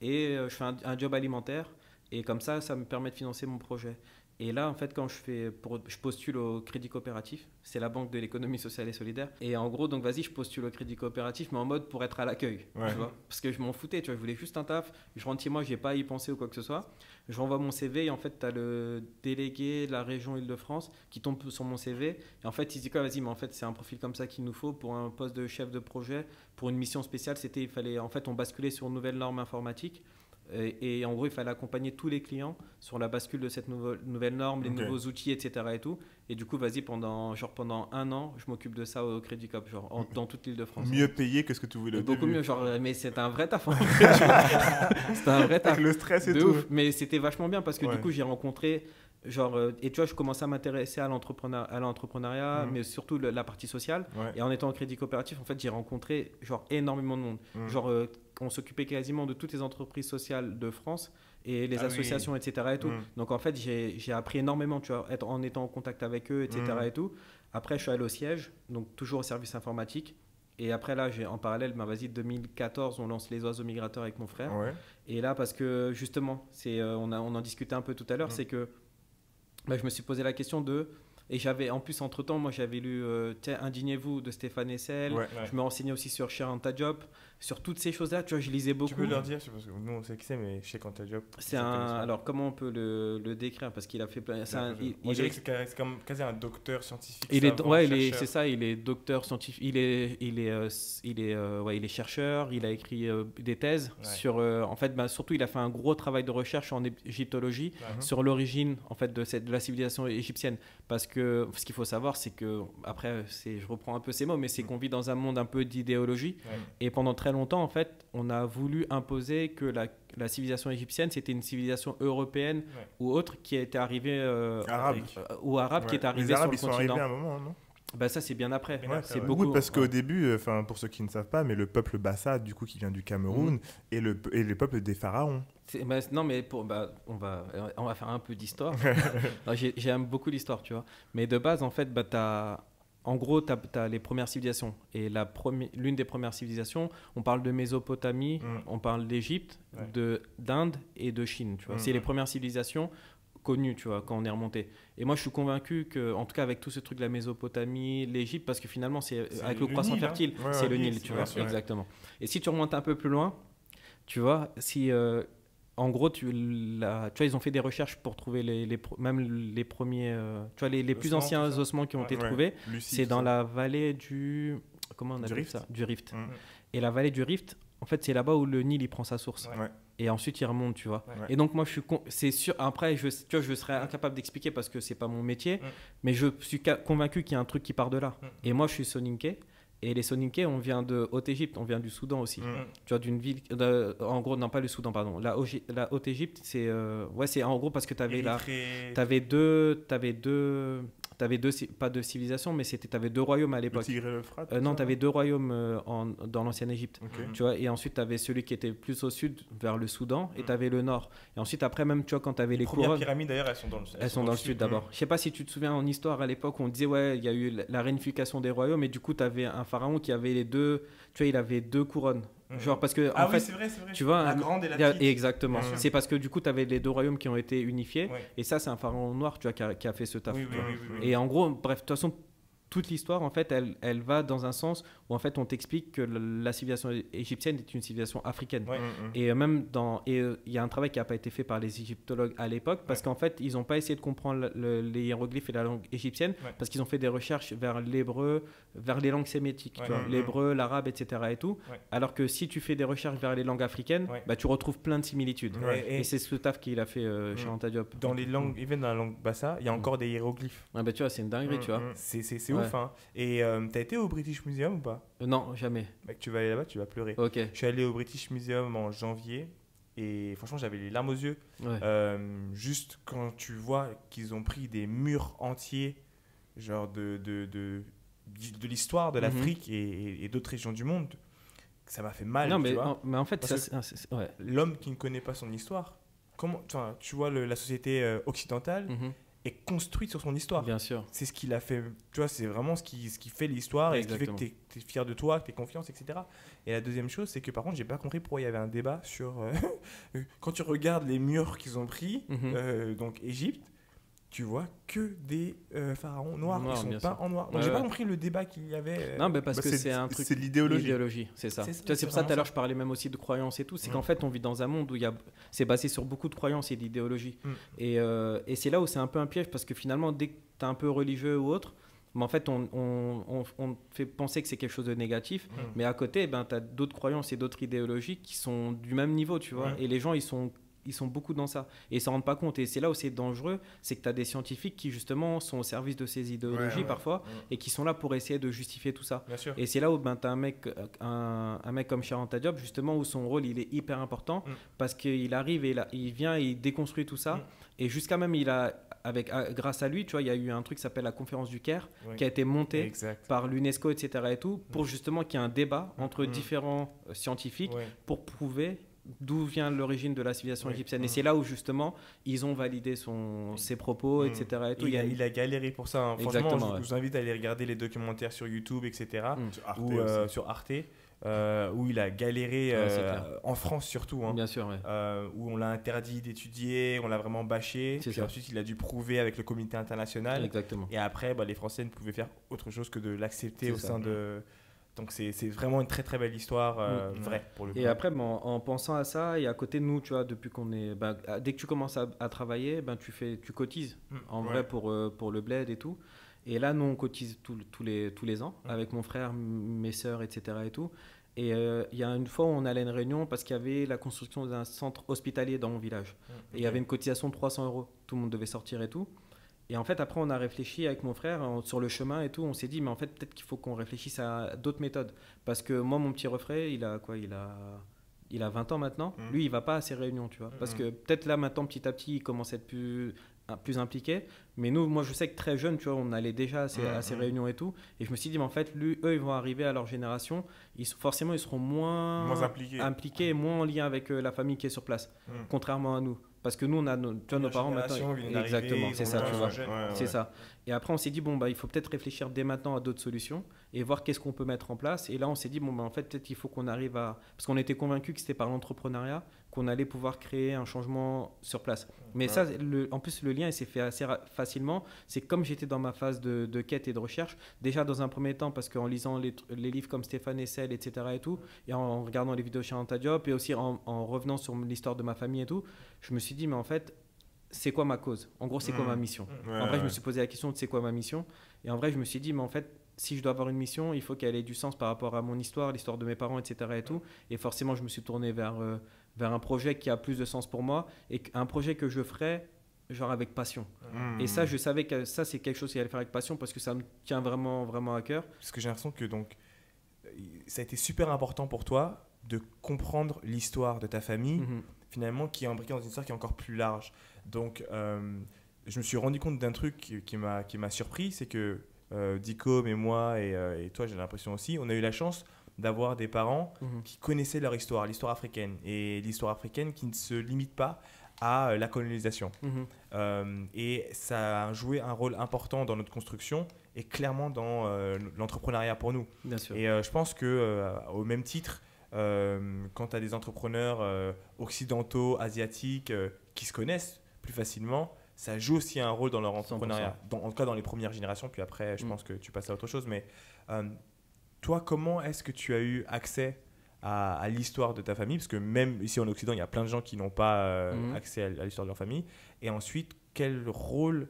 Et je fais un job alimentaire. Et comme ça me permet de financer mon projet. Et là, en fait, quand je postule au Crédit Coopératif, c'est la banque de l'économie sociale et solidaire. Et en gros, donc vas-y, je postule au Crédit Coopératif, mais en mode pour être à l'accueil, tu vois, parce que je m'en foutais, tu vois, je voulais juste un taf. Je rentre chez moi, j'ai pas à y penser ou quoi que ce soit. Je renvoie mon CV et en fait, tu as le délégué de la région Île-de-France qui tombe sur mon CV. Et en fait, il dit quoi, vas-y, mais en fait, c'est un profil comme ça qu'il nous faut pour un poste de chef de projet, pour une mission spéciale. On basculait sur une nouvelle norme informatique. Et en gros, il fallait accompagner tous les clients sur la bascule de cette nouvelle norme, les nouveaux outils, etc. Et tout. Et du coup, vas-y, pendant 1 an, je m'occupe de ça au Crédit Coop, dans toute l'Île-de-France. Mieux payé que ce que tu voulais au début. Beaucoup mieux, mais c'était un vrai taf. C'était un vrai taf. Avec le stress et tout. Ouf. Mais c'était vachement bien parce que du coup, j'ai rencontré... et tu vois, je commençais à m'intéresser à l'entrepreneuriat, mais surtout la partie sociale. Et en étant au Crédit Coopératif, en fait, j'ai rencontré énormément de monde. On s'occupait quasiment de toutes les entreprises sociales de France et les associations, etc. Et tout. Donc en fait, j'ai appris énormément, tu vois, en étant en contact avec eux, etc. Et tout. Après, je suis allé au siège, donc toujours au service informatique. Et après, là, en parallèle, 2014, on lance les oiseaux migrateurs avec mon frère. Et là, parce que justement, on en discutait un peu tout à l'heure, c'est que je me suis posé la question et j'avais, en plus, entre-temps, moi, j'avais lu Indignez-vous de Stéphane Hessel. Je me renseignais aussi sur Share on Ta Job, sur toutes ces choses-là. Tu vois, je lisais beaucoup. Tu peux leur dire, parce que nous, on sait qui c'est, mais Share on Ta Job. Alors, comment on peut le décrire? Parce qu'il a fait plein. Moi, je dirais que c'est comme quasi un docteur scientifique. C'est ça, il est docteur scientifique. Il est chercheur. Il a écrit des thèses sur. En fait, surtout, il a fait un gros travail de recherche en égyptologie sur l'origine, en fait, de la civilisation égyptienne. Parce que ce qu'il faut savoir, c'est que, après, je reprends un peu ces mots, mais c'est qu'on vit dans un monde un peu d'idéologie. Et pendant très longtemps, en fait, on a voulu imposer que la civilisation égyptienne, c'était une civilisation européenne ou autre qui était arrivée... arabe. Qui est arrivée sur le continent. Les Arabes, ils sont arrivés à un moment, non? Ça, c'est bien après. C'est beaucoup. Oui, parce qu'au début, pour ceux qui ne savent pas, mais le peuple Bassa, du coup, qui vient du Cameroun, et le peuple des pharaons. Non, mais on va faire un peu d'histoire. J'aime beaucoup l'histoire, tu vois. Mais de base, en fait, en gros, tu as les premières civilisations. Et l'une des premières civilisations, on parle de Mésopotamie, on parle d'Égypte, d'Inde et de Chine. Tu vois. C'est les premières civilisations connues, tu vois, quand on est remonté. Et moi, je suis convaincu que, en tout cas, avec tout ce truc de la Mésopotamie, l'Égypte, parce que finalement, c'est avec le croissant fertile, c'est le Nil, tu vois, exactement. Et si tu remontes un peu plus loin, tu vois, si en gros, tu vois, ils ont fait des recherches pour trouver même les premiers, tu vois, les plus anciens ossements qui ont été trouvés. C'est dans la vallée du, comment on appelle ça, du Rift. Et la vallée du Rift, en fait, c'est là-bas où le Nil il prend sa source. Et ensuite il remonte, tu vois. Et donc moi c'est sûr, après tu vois, je serais incapable d'expliquer parce que c'est pas mon métier, mais je suis convaincu qu'il y a un truc qui part de là. Et moi je suis Soninké. Et les Soninké, on vient de Haute-Égypte, on vient du Soudan aussi. Tu vois, d'une ville. En gros, non, pas le Soudan, pardon. La Haute-Égypte, c'est. C'est en gros parce que tu avais pas deux civilisations, mais tu avais deux royaumes à l'époque. Le Tigre et l'Euphrate. Non, tu avais deux royaumes dans l'ancienne Égypte. Tu vois, et ensuite, tu avais celui qui était plus au sud, vers le Soudan, et tu avais le nord. Et ensuite, après, même, tu vois, quand tu avais les couronnes. Les pyramides, d'ailleurs, elles sont dans le sud. Elles sont dans le sud d'abord. Je sais pas si tu te souviens en histoire à l'époque, on disait, ouais, il y a eu la réunification des royaumes, et du coup, tu avais un pharaon qui avait les deux. Tu vois, il avait deux couronnes. Genre parce que en fait, c'est vrai. Tu vois, la grande et la petite. Exactement. C'est parce que du coup, tu avais les deux royaumes qui ont été unifiés. Et ça, c'est un pharaon noir, tu vois, qui a fait ce taf. Et en gros, bref, de toute façon, toute l'histoire, en fait, elle va dans un sens où, en fait, on t'explique que la civilisation égyptienne est une civilisation africaine. Et même il y a un travail qui n'a pas été fait par les égyptologues à l'époque, parce qu'en fait, ils n'ont pas essayé de comprendre les hiéroglyphes et la langue égyptienne, parce qu'ils ont fait des recherches vers l'hébreu, vers les langues sémitiques, tu vois, l'hébreu, l'arabe, etc. et tout. Alors que si tu fais des recherches vers les langues africaines, bah, tu retrouves plein de similitudes. Et c'est ce taf qu'il a fait chez Anta Diop. Dans les langues, even dans la langue bassa, il y a encore des hiéroglyphes. Bah, tu vois, c'est une dinguerie, tu vois. C'est ouf, hein. Et t'as été au British Museum ou pas? Non, jamais. Mec, tu vas aller là-bas, tu vas pleurer. Ok. Je suis allé au British Museum en janvier et franchement, j'avais les larmes aux yeux. Juste quand tu vois qu'ils ont pris des murs entiers, genre de l'histoire de l'Afrique et d'autres régions du monde, ça m'a fait mal. Non, tu vois. mais en fait, l'homme qui ne connaît pas son histoire, tu vois la société occidentale. Est construite sur son histoire. Bien sûr. C'est ce qu'il a fait. Tu vois, c'est vraiment ce qui fait l'histoire et ce qui fait que tu es fier de toi, que tu es confiance, etc. Et la deuxième chose, c'est que par contre, j'ai pas compris pourquoi il y avait un débat sur. Quand tu regardes les murs qu'ils ont pris, donc Égypte, tu vois que des pharaons noirs. Ils sont peints en noir. Donc j'ai pas compris le débat qu'il y avait. Non, mais parce que c'est un truc. C'est l'idéologie. C'est ça. C'est pour ça tout à l'heure je parlais même aussi de croyances et tout. C'est qu'en fait on vit dans un monde où c'est basé sur beaucoup de croyances et d'idéologie. Et c'est là où c'est un peu un piège parce que finalement dès que tu es un peu religieux ou autre, mais en fait on fait penser que c'est quelque chose de négatif. Mais à côté, tu as d'autres croyances et d'autres idéologies qui sont du même niveau, tu vois. Et les gens ils sont beaucoup dans ça et ils s'en rendent pas compte, et c'est là où c'est dangereux, c'est que tu as des scientifiques qui justement sont au service de ces idéologies parfois et qui sont là pour essayer de justifier tout ça. Et c'est là où tu as un mec comme Cheikh Anta Diop justement, où son rôle il est hyper important parce qu'il arrive et il vient et il déconstruit tout ça et jusqu'à même grâce à lui, tu vois, il y a eu un truc qui s'appelle la conférence du Caire qui a été montée par l'UNESCO, etc. et tout, pour justement qu'il y ait un débat entre différents scientifiques pour prouver d'où vient l'origine de la civilisation égyptienne. Et c'est là où justement ils ont validé ses propos, etc. Et tout. Il a galéré pour ça. Hein. Franchement, je vous invite à aller regarder les documentaires sur YouTube, etc. Ou sur Arte. Où il a galéré en France surtout, hein, bien sûr, où on l'a interdit d'étudier, on l'a vraiment bâché, puis ensuite il a dû prouver avec le comité international. Exactement. Et après les Français ne pouvaient faire autre chose que de l'accepter au sein de... Donc c'est vraiment une très très belle histoire, vraie pour le coup. Et après, en pensant à ça, et à côté de nous, tu vois, depuis qu'on est, dès que tu commences à travailler, tu cotises en vrai pour le bled et tout. Et là, nous on cotise tous les ans avec mon frère, mes sœurs, etc. et tout. Et il y a une fois où on allait à une réunion parce qu'il y avait la construction d'un centre hospitalier dans mon village. Et il y avait une cotisation de 300 €. Tout le monde devait sortir et tout. Et en fait, après, on a réfléchi avec mon frère sur le chemin et tout. On s'est dit, mais en fait, peut-être qu'il faut qu'on réfléchisse à d'autres méthodes. Parce que moi, mon petit refrain, il a 20 ans maintenant. Lui, il va pas à ces réunions, tu vois. Parce que peut-être là, maintenant, petit à petit, il commence à être plus impliqué. Mais nous, moi, je sais que très jeune, tu vois, on allait déjà à ces réunions et tout. Et je me suis dit, mais en fait, eux, ils vont arriver à leur génération. Forcément, ils seront moins impliqués et moins en lien avec la famille qui est sur place. Contrairement à nous. Parce que nous, on a nos parents maintenant. Exactement, c'est ça, tu vois. C'est ça. Et après, on s'est dit, il faut peut-être réfléchir dès maintenant à d'autres solutions et voir qu'est-ce qu'on peut mettre en place. Et là, on s'est dit, en fait, peut-être il faut qu'on arrive à. Parce qu'on était convaincus que c'était par l'entrepreneuriat qu'on allait pouvoir créer un changement sur place. Mais ça, en plus, le lien, il s'est fait assez facilement, c'est comme j'étais dans ma phase de quête et de recherche, déjà dans un premier temps, parce qu'en lisant les livres comme Stéphane Hessel, etc. et tout, et en regardant les vidéos chez Anta Diop, et aussi en revenant sur l'histoire de ma famille et tout, je me suis dit, mais en fait, c'est quoi ma cause? En gros, c'est quoi ma mission? En vrai, je me suis posé la question de c'est quoi ma mission? Et en vrai, je me suis dit, mais en fait, si je dois avoir une mission, il faut qu'elle ait du sens par rapport à mon histoire, l'histoire de mes parents, etc. et tout. Et forcément, je me suis tourné vers un projet qui a plus de sens pour moi et un projet que je ferais genre avec passion. Et ça, je savais que ça, c'est quelque chose qui allait faire avec passion parce que ça me tient vraiment, vraiment à cœur. Parce que j'ai l'impression que donc, ça a été super important pour toi de comprendre l'histoire de ta famille, finalement, qui est imbriquée dans une histoire qui est encore plus large. Donc, je me suis rendu compte d'un truc qui m'a surpris, c'est que Dicom et moi et toi, j'ai l'impression aussi, on a eu la chance d'avoir des parents qui connaissaient leur histoire, l'histoire africaine. Et l'histoire africaine qui ne se limite pas à la colonisation. Et ça a joué un rôle important dans notre construction et clairement dans l'entrepreneuriat pour nous. Bien sûr. Et je pense qu'au même titre, quand tu as des entrepreneurs occidentaux, asiatiques, qui se connaissent plus facilement, ça joue aussi un rôle dans leur entrepreneuriat, en tout cas dans les premières générations, puis après je pense que tu passes à autre chose. Mais toi, comment est-ce que tu as eu accès à l'histoire de ta famille? Parce que même ici en Occident, il y a plein de gens qui n'ont pas accès à l'histoire de leur famille. Et ensuite, quel rôle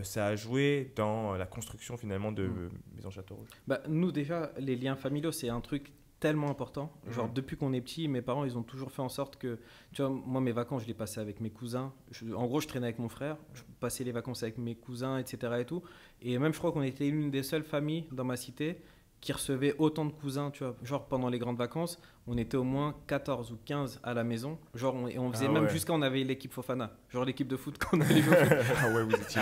ça a joué dans la construction finalement de Maison Château Rouge? Nous déjà, les liens familiaux, c'est un truc tellement important. Genre depuis qu'on est petit, mes parents, ils ont toujours fait en sorte que, tu vois, moi mes vacances, je les passais avec mes cousins. En gros, je traînais avec mon frère, je passais les vacances avec mes cousins, etc. et tout. Et même, je crois qu'on était l'une des seules familles dans ma cité qui recevait autant de cousins, tu vois. Genre pendant les grandes vacances, on était au moins 14 ou 15 à la maison. Genre on faisait même jusqu'à on avait l'équipe Fofana, genre l'équipe de foot qu'on allait jouer. Ah ouais, vous étiez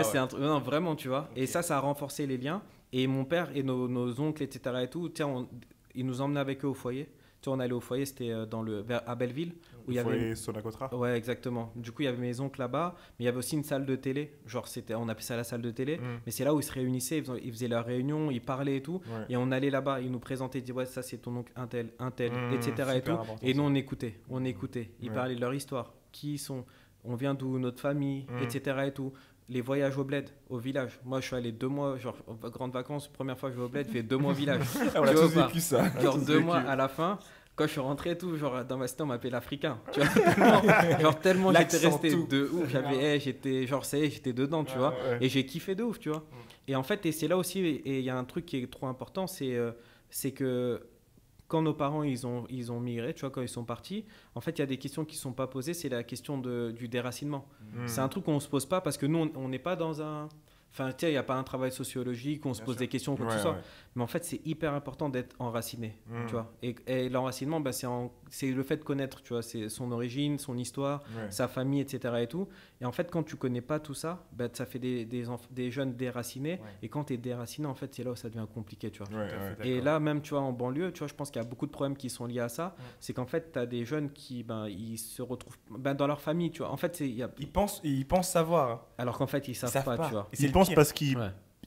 c'est un truc, non, vraiment, tu vois. Okay. Et ça a renforcé les liens. Et mon père et nos oncles, etc. et tout, tiens, ils nous emmenaient avec eux au foyer. Tu vois, on allait au foyer, c'était à Belleville. Où il y avait Sonacotra. Ouais, exactement. Du coup, il y avait mes oncles là-bas, mais il y avait aussi une salle de télé. Genre, on appelait ça la salle de télé. Mais c'est là où ils se réunissaient, ils faisaient leurs réunions, ils parlaient et tout. Ouais. Et on allait là-bas, ils nous présentaient, ils disaient, ouais, ça c'est ton oncle, un tel, etc. et tout. Et nous, on écoutait. Ils parlaient de leur histoire. Qui ils sont, on vient d'où, notre famille, etc. et tout. Les voyages au bled, au village. Moi, je suis allé 2 mois, genre, grandes vacances, première fois que je vais au bled, je fais 2 mois au village. On a tous vécu ça. Genre 2 mois à la fin. Quand je suis rentré et tout, genre dans ma cité, on m'appelait l'Africain. Tu vois, tellement j'étais resté de ouf. J'étais dedans, tu vois. Ouais. Et j'ai kiffé de ouf, tu vois. Et en fait, et c'est là aussi, et il y a un truc qui est trop important, c'est que quand nos parents ils ont migré, tu vois, quand ils sont partis, en fait, il y a des questions qui ne sont pas posées. C'est la question du déracinement. C'est un truc qu'on ne se pose pas parce que nous, on n'est pas dans un... Enfin, tu sais, il n'y a pas un travail sociologique où on se pose des questions, quoi que ce soit. Mais en fait, c'est hyper important d'être enraciné, tu vois. Et l'enracinement, c'est le fait de connaître, tu vois, c'est son origine, son histoire, sa famille, etc. et tout. Et en fait, quand tu ne connais pas tout ça, ça fait des jeunes déracinés. Et quand tu es déraciné, en fait, c'est là où ça devient compliqué, tu vois. Et là, même, tu vois, en banlieue, tu vois, je pense qu'il y a beaucoup de problèmes qui sont liés à ça. C'est qu'en fait, tu as des jeunes qui, ils se retrouvent dans leur famille, tu vois. En fait, ils pensent savoir. Alors qu'en fait, ils savent pas, tu vois.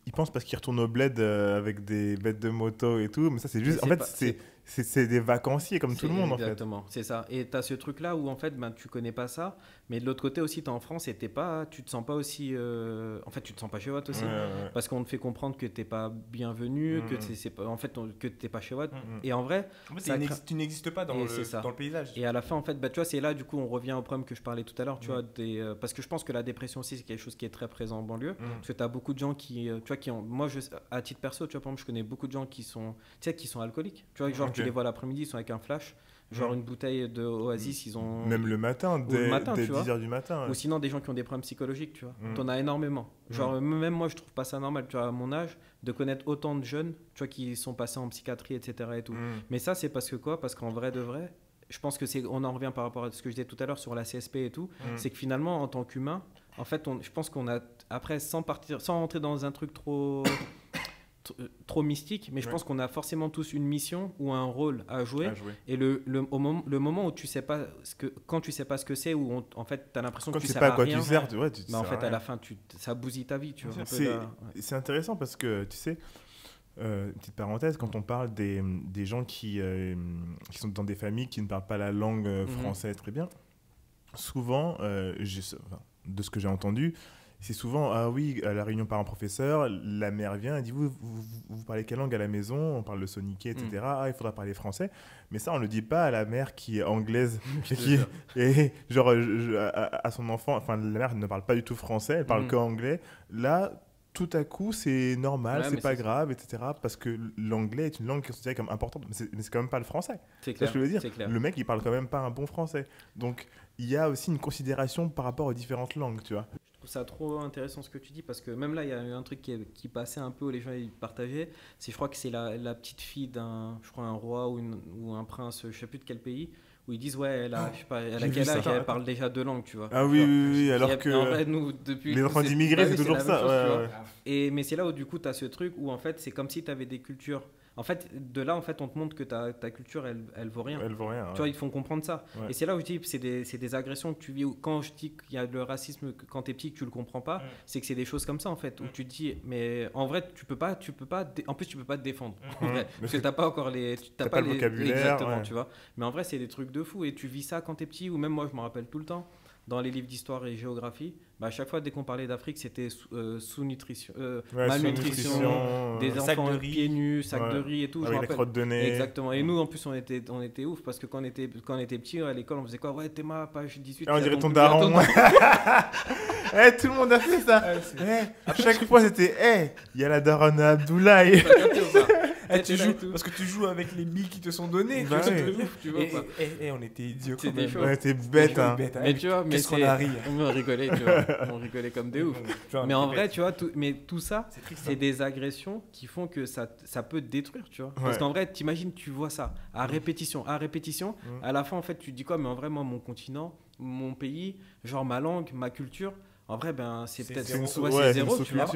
Ils pensent parce qu'ils retournent au bled avec des bêtes de moto et tout, mais ça c'est juste, c'est des vacanciers comme tout le monde, en fait. Exactement, c'est ça. Et tu as ce truc là où en fait tu connais pas ça, mais de l'autre côté aussi tu es en France et tu te sens pas aussi en fait tu te sens pas chez Watt aussi, parce qu'on te fait comprendre que t'es pas bienvenu, que c'est pas, en fait que t'es pas chez Watt. Et en vrai tu n'existes pas dans le paysage. Et à la fin en fait tu vois, c'est là du coup on revient au problème que je parlais tout à l'heure, tu vois, parce que je pense que la dépression aussi c'est quelque chose qui est très présent en banlieue, parce que tu as beaucoup de gens qui moi à titre perso, tu vois, par exemple, je connais beaucoup de gens qui sont alcooliques, tu vois, genre tu les vois l'après-midi, ils sont avec un flash, genre une bouteille de Oasis, ils ont... Même le matin, dès 10h du matin. Ou sinon des gens qui ont des problèmes psychologiques, tu vois. T'en as énormément. Genre même moi, je trouve pas ça normal, tu vois, à mon âge, de connaître autant de jeunes, tu vois, qui sont passés en psychiatrie, etc. et tout. Mais ça, c'est parce qu'en vrai de vrai, je pense que on en revient par rapport à ce que je disais tout à l'heure sur la CSP et tout, c'est que finalement, en tant qu'humain, en fait, je pense qu'on a, après, sans rentrer dans un truc trop mystique, mais je pense qu'on a forcément tous une mission ou un rôle à jouer. Et le moment où tu sais pas quand tu sais pas ce que c'est, où en fait tu as l'impression que tu sais pas à quoi rien, tu sers, en fait à la fin ça bousille ta vie, tu vois. C'est intéressant parce que tu sais, petite parenthèse, quand on parle des gens qui sont dans des familles qui ne parlent pas la langue française très bien, souvent de ce que j'ai entendu, c'est souvent, ah oui, à la réunion parents-professeurs, la mère vient et dit, vous parlez quelle langue à la maison? On parle le soniqué, etc. Ah, il faudra parler français. Mais ça, on ne le dit pas à la mère qui est anglaise, et genre, à son enfant, enfin, la mère ne parle pas du tout français, elle parle qu'anglais. Là, tout à coup, c'est normal, c'est pas grave, etc. Parce que l'anglais est une langue qui est considérée comme importante, mais c'est quand même pas le français. C'est clair. Ça, je veux dire. Le mec, il parle quand même pas un bon français. Donc, il y a aussi une considération par rapport aux différentes langues, tu vois. Je trouve ça trop intéressant ce que tu dis, parce que même là, il y a eu un truc qui passait un peu, où les gens ils partageaient. Je crois que c'est la petite fille d'un roi ou un prince, je sais plus de quel pays, où ils disent, ouais, elle a quel âge, elle parle déjà 2 langues, tu vois. Ah oui, alors que en vrai, nous, depuis, les enfants d'immigrés, c'est toujours ça. Mais c'est là où du coup, tu as ce truc où en fait, c'est comme si tu avais des cultures. En fait, de là, en fait, on te montre que ta culture, elle vaut rien. Elle vaut rien. Tu vois, ils font comprendre ça. Ouais. Et c'est là où je dis, c'est des agressions que tu vis. Quand je dis qu'il y a le racisme quand t'es petit, que tu le comprends pas, c'est que c'est des choses comme ça, en fait, où tu te dis, mais en vrai, tu peux pas. En plus, tu peux pas te défendre. En vrai, parce que t'as pas encore t'as pas le vocabulaire. Exactement, tu vois. Mais en vrai, c'est des trucs de fou. Et tu vis ça quand t'es petit, ou même moi, je me rappelle tout le temps. Dans les livres d'histoire et géographie, à chaque fois, dès qu'on parlait d'Afrique, c'était sous-nutrition, malnutrition, des enfants pieds nus, sacs de riz et tout. Avec les crottes de nez. Exactement. Et nous, en plus, on était ouf parce que quand on était petits, à l'école, on faisait quoi? Ouais, Théma, page 18. On dirait ton daron. Tout le monde a fait ça. À chaque fois, c'était il y a la daronne à Abdoulaye. Tu joues, parce que tu joues avec les billes qui te sont données. On était idiots quand même. On était bêtes. Mais tu vois, qu'est-ce qu'on a ri. On rigolait, tu vois. On rigolait comme des ouf. Mais en vrai, tu vois, tout ça, c'est des agressions qui font que ça peut te détruire, tu vois. Parce qu'en vrai, t'imagines, tu vois ça à répétition. À la fin, en fait, tu te dis quoi? Mais en vrai, moi, mon continent, mon pays, genre ma langue, ma culture, en vrai, c'est peut-être zéro.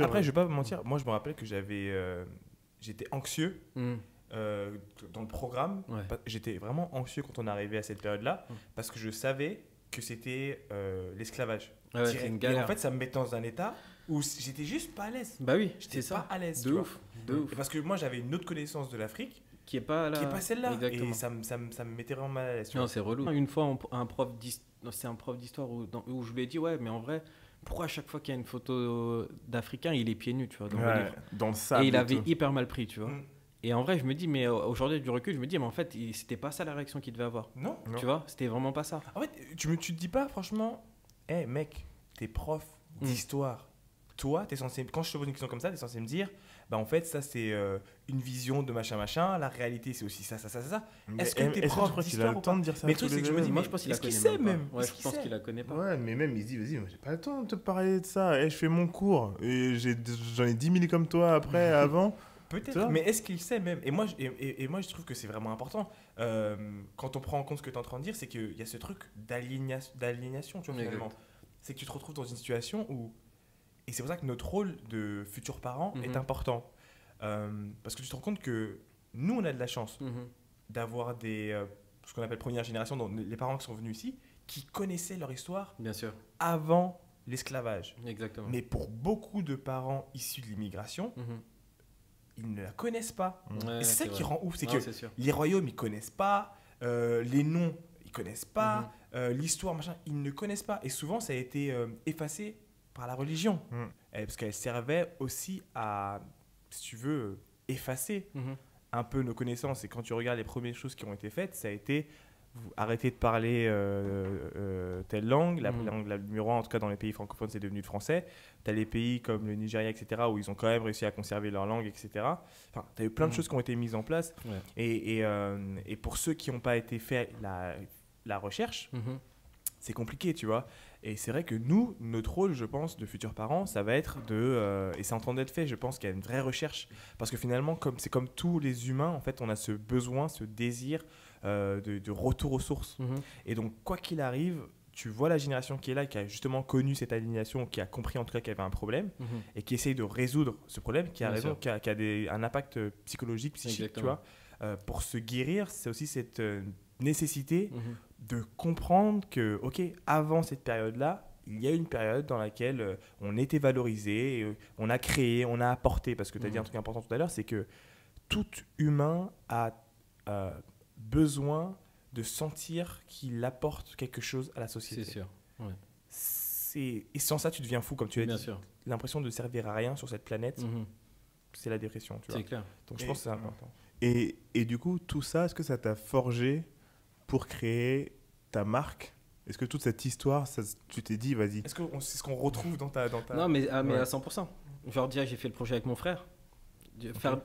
Après, je vais pas vous mentir. Moi, je me rappelle que j'étais anxieux dans le programme. J'étais vraiment anxieux quand on arrivait à cette période-là parce que je savais que c'était l'esclavage. C'est une galère. Et en fait, ça me mettait dans un état où j'étais juste pas à l'aise. Bah oui, j'étais pas à l'aise. De ouf. Parce que moi, j'avais une autre connaissance de l'Afrique qui est pas celle-là. Exactement. Et ça me mettait vraiment mal à l'aise. Non, c'est relou. Une fois, un prof d'histoire où je lui ai dit, ouais, mais en vrai, pourquoi à chaque fois qu'il y a une photo d'Africain, il est pieds nus, tu vois, dans le livre. Dans le sable. Et il avait hyper mal pris, tu vois. Et en vrai, je me dis, mais aujourd'hui, du recul, je me dis, mais en fait, c'était pas ça la réaction qu'il devait avoir. Non. Tu vois, c'était vraiment pas ça. En fait, tu te dis pas, franchement, mec, t'es prof d'histoire. Toi, t'es censé, quand je te pose une question comme ça, t'es censé me dire, en fait, ça, c'est une vision de machin, la réalité, c'est aussi ça. Est-ce que t'es prof d'histoire ou pas? De dire ça? Mais le truc, c'est que je me dis, moi, je pense qu'il la connaît sait même. Ouais, je pense qu'il la connaît pas. Ouais, mais même, il se dit, vas-y, moi, j'ai pas le temps de te parler de ça. Je fais mon cours. Et j'en ai 10 000 comme toi après, avant. Peut-être, mais est-ce qu'il sait même? Et moi, je trouve que c'est vraiment important. Quand on prend en compte ce que tu es en train de dire, c'est qu'il y a ce truc d'aliénation, tu vois, finalement. C'est que tu te retrouves dans une situation où... Et c'est pour ça que notre rôle de futurs parents est important. Parce que tu te rends compte que nous, on a de la chance d'avoir ce qu'on appelle première génération, donc les parents qui sont venus ici, qui connaissaient leur histoire Bien sûr. avant l'esclavage. Exactement. Mais pour beaucoup de parents issus de l'immigration, ils ne la connaissent pas. Et c'est ça qui rend ouf, c'est que les royaumes, ils connaissent pas, les noms, ils connaissent pas, l'histoire, machin, ils ne connaissent pas. Et souvent, ça a été effacé par la religion. Parce qu'elle servait aussi à, si tu veux, effacer un peu nos connaissances. Et quand tu regardes les premières choses qui ont été faites, ça a été arrêter de parler telle langue. La langue numéro 1, en tout cas dans les pays francophones, c'est devenu le français. Tu as les pays comme le Nigeria, etc., où ils ont quand même réussi à conserver leur langue, etc. Enfin, tu as eu plein de choses qui ont été mises en place. Et pour ceux qui n'ont pas été fait la recherche, c'est compliqué, tu vois. Et c'est vrai que nous, notre rôle, je pense, de futurs parents, ça va être et c'est en train d'être fait, je pense qu'il y a une vraie recherche. Parce que finalement, c'est comme tous les humains, en fait, on a ce besoin, ce désir de retour aux sources. Et donc, quoi qu'il arrive, tu vois la génération qui est là, qui a justement connu cette aliénation, qui a compris en tout cas qu'il y avait un problème, et qui essaye de résoudre ce problème, qui a raison, qui a un impact psychologique, psychique, tu vois. Pour se guérir, c'est aussi cette nécessité de comprendre que, ok, avant cette période-là, il y a une période dans laquelle on était valorisé, on a créé, on a apporté, parce que tu as dit un truc important tout à l'heure, c'est que tout humain a besoin de sentir qu'il apporte quelque chose à la société. C'est sûr. et sans ça, tu deviens fou, comme tu l'as dit. Bien sûr. L'impression de servir à rien sur cette planète, c'est la dépression. C'est clair. Donc je pense que c'est important. Et du coup, tout ça, est-ce que ça t'a forgé pour créer ta marque? Est-ce que toute cette histoire, tu t'es dit, vas-y? Est-ce que c'est ce qu'on retrouve dans ta... Non, mais à 100%. Genre, déjà, j'ai fait le projet avec mon frère.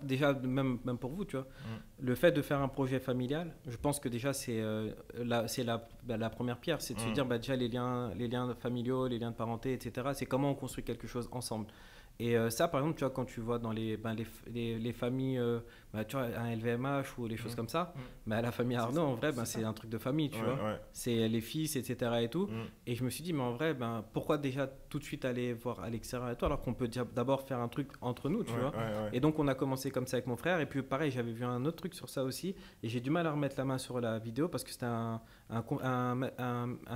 Déjà, même pour vous, tu vois. Le fait de faire un projet familial, je pense que déjà, c'est la première pierre. C'est de se dire, déjà, les liens familiaux, les liens de parenté, etc. C'est comment on construit quelque chose ensemble. Et ça, par exemple, tu vois, quand tu vois dans les familles, tu vois, un LVMH ou les choses comme ça, la famille Arnaud, en vrai, c'est un truc de famille, tu vois. Ouais. C'est les fils, etc. et tout. Et je me suis dit, mais en vrai, pourquoi déjà tout de suite aller voir à l'extérieur et tout, alors qu'on peut d'abord faire un truc entre nous, tu vois. Ouais. Et donc, on a commencé comme ça avec mon frère. Et puis, pareil, j'avais vu un autre truc sur ça aussi. Et j'ai du mal à remettre la main sur la vidéo parce que c'était un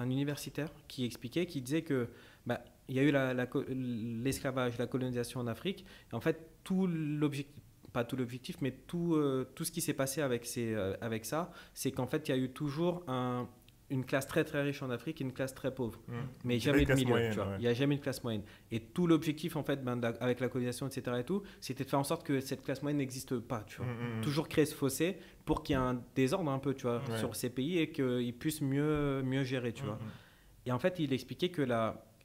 universitaire qui expliquait, qui disait que... il y a eu l'esclavage, la colonisation en Afrique. Et en fait, pas tout l'objectif, mais tout ce qui s'est passé avec ça, c'est qu'en fait, il y a eu toujours une classe très très riche en Afrique et une classe très pauvre. Mais jamais de milieu, moyenne, tu vois. Il n'y a jamais une classe moyenne. Et tout l'objectif, en fait, avec la colonisation, etc. et tout, c'était de faire en sorte que cette classe moyenne n'existe pas, tu vois. Toujours créer ce fossé pour qu'il y ait un désordre un peu, tu vois, sur ces pays et qu'ils puissent mieux gérer, tu vois. Et en fait, il expliquait que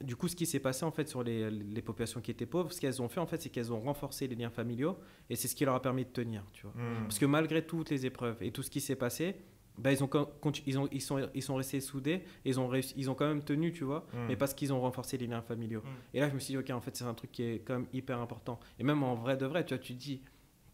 du coup, ce qui s'est passé en fait sur les populations qui étaient pauvres, ce qu'elles ont fait en fait, c'est qu'elles ont renforcé les liens familiaux et c'est ce qui leur a permis de tenir, tu vois. Parce que malgré toutes les épreuves et tout ce qui s'est passé, ils sont restés soudés, ils ont quand même tenu, tu vois, mais parce qu'ils ont renforcé les liens familiaux. Et là, je me suis dit, ok, en fait, c'est un truc qui est quand même hyper important. Et même en vrai de vrai, tu vois, tu te dis,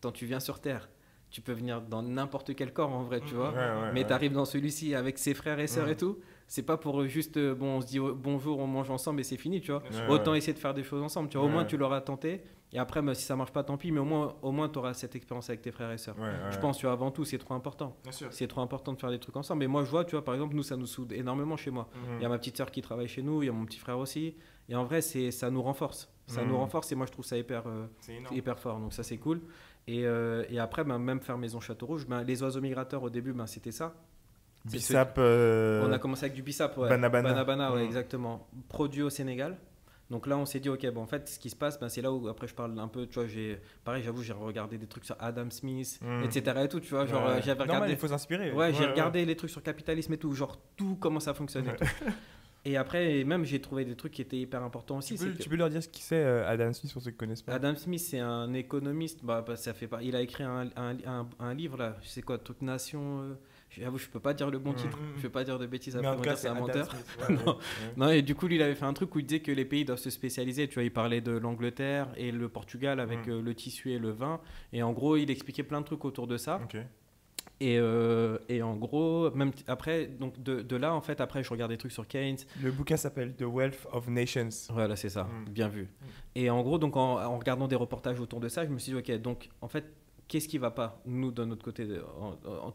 quand tu viens sur Terre, tu peux venir dans n'importe quel corps en vrai, tu vois, mais tu arrives dans celui-ci avec ses frères et sœurs et tout. C'est pas pour juste, on se dit bonjour, on mange ensemble et c'est fini, tu vois. Autant essayer de faire des choses ensemble, tu vois. Au moins, tu l'auras tenté. Et après, si ça marche pas, tant pis, mais au moins tu auras cette expérience avec tes frères et sœurs. Je pense, tu vois, avant tout, c'est trop important. C'est trop important de faire des trucs ensemble. Mais moi, je vois, tu vois, par exemple, nous, ça nous soude énormément chez moi. Il y a ma petite sœur qui travaille chez nous, il y a mon petit frère aussi. Et en vrai, ça nous renforce. Ça nous renforce et moi, je trouve ça hyper fort. Donc ça, c'est cool. Et après, même faire Maison Château Rouge, les oiseaux migrateurs, au début, c'était ça. Bissap. On a commencé avec du bissap, Banabana, exactement. Produit au Sénégal. Donc là, on s'est dit, ok, en fait, ce qui se passe, c'est là où après je parle un peu, tu vois, pareil, j'avoue, j'ai regardé des trucs sur Adam Smith, etc. et tout, tu vois, genre, j'avais regardé. Non, mais il faut s'inspirer. J'ai regardé les trucs sur capitalisme et tout, genre tout, comment ça fonctionne et tout. Et après, même, j'ai trouvé des trucs qui étaient hyper importants aussi. Tu peux leur dire ce qui c'est Adam Smith pour ceux qui ne connaissent pas? Adam Smith, c'est un économiste. Il a écrit un livre, là. Je sais quoi, Toute Nation. J'avoue, je peux pas dire le bon titre. Je peux pas dire de bêtises. Mais en tout cas, c'est un menteur. Non, et du coup, lui, il avait fait un truc où il disait que les pays doivent se spécialiser. Tu vois, il parlait de l'Angleterre et le Portugal avec le tissu et le vin. Et en gros, il expliquait plein de trucs autour de ça. Et en gros, même après, donc de là, en fait, après, je regarde des trucs sur Keynes. Le bouquin s'appelle The Wealth of Nations. Voilà, c'est ça, bien vu. Et en gros, donc en regardant des reportages autour de ça, je me suis dit, ok, donc en fait, qu'est-ce qui ne va pas, nous, de notre côté,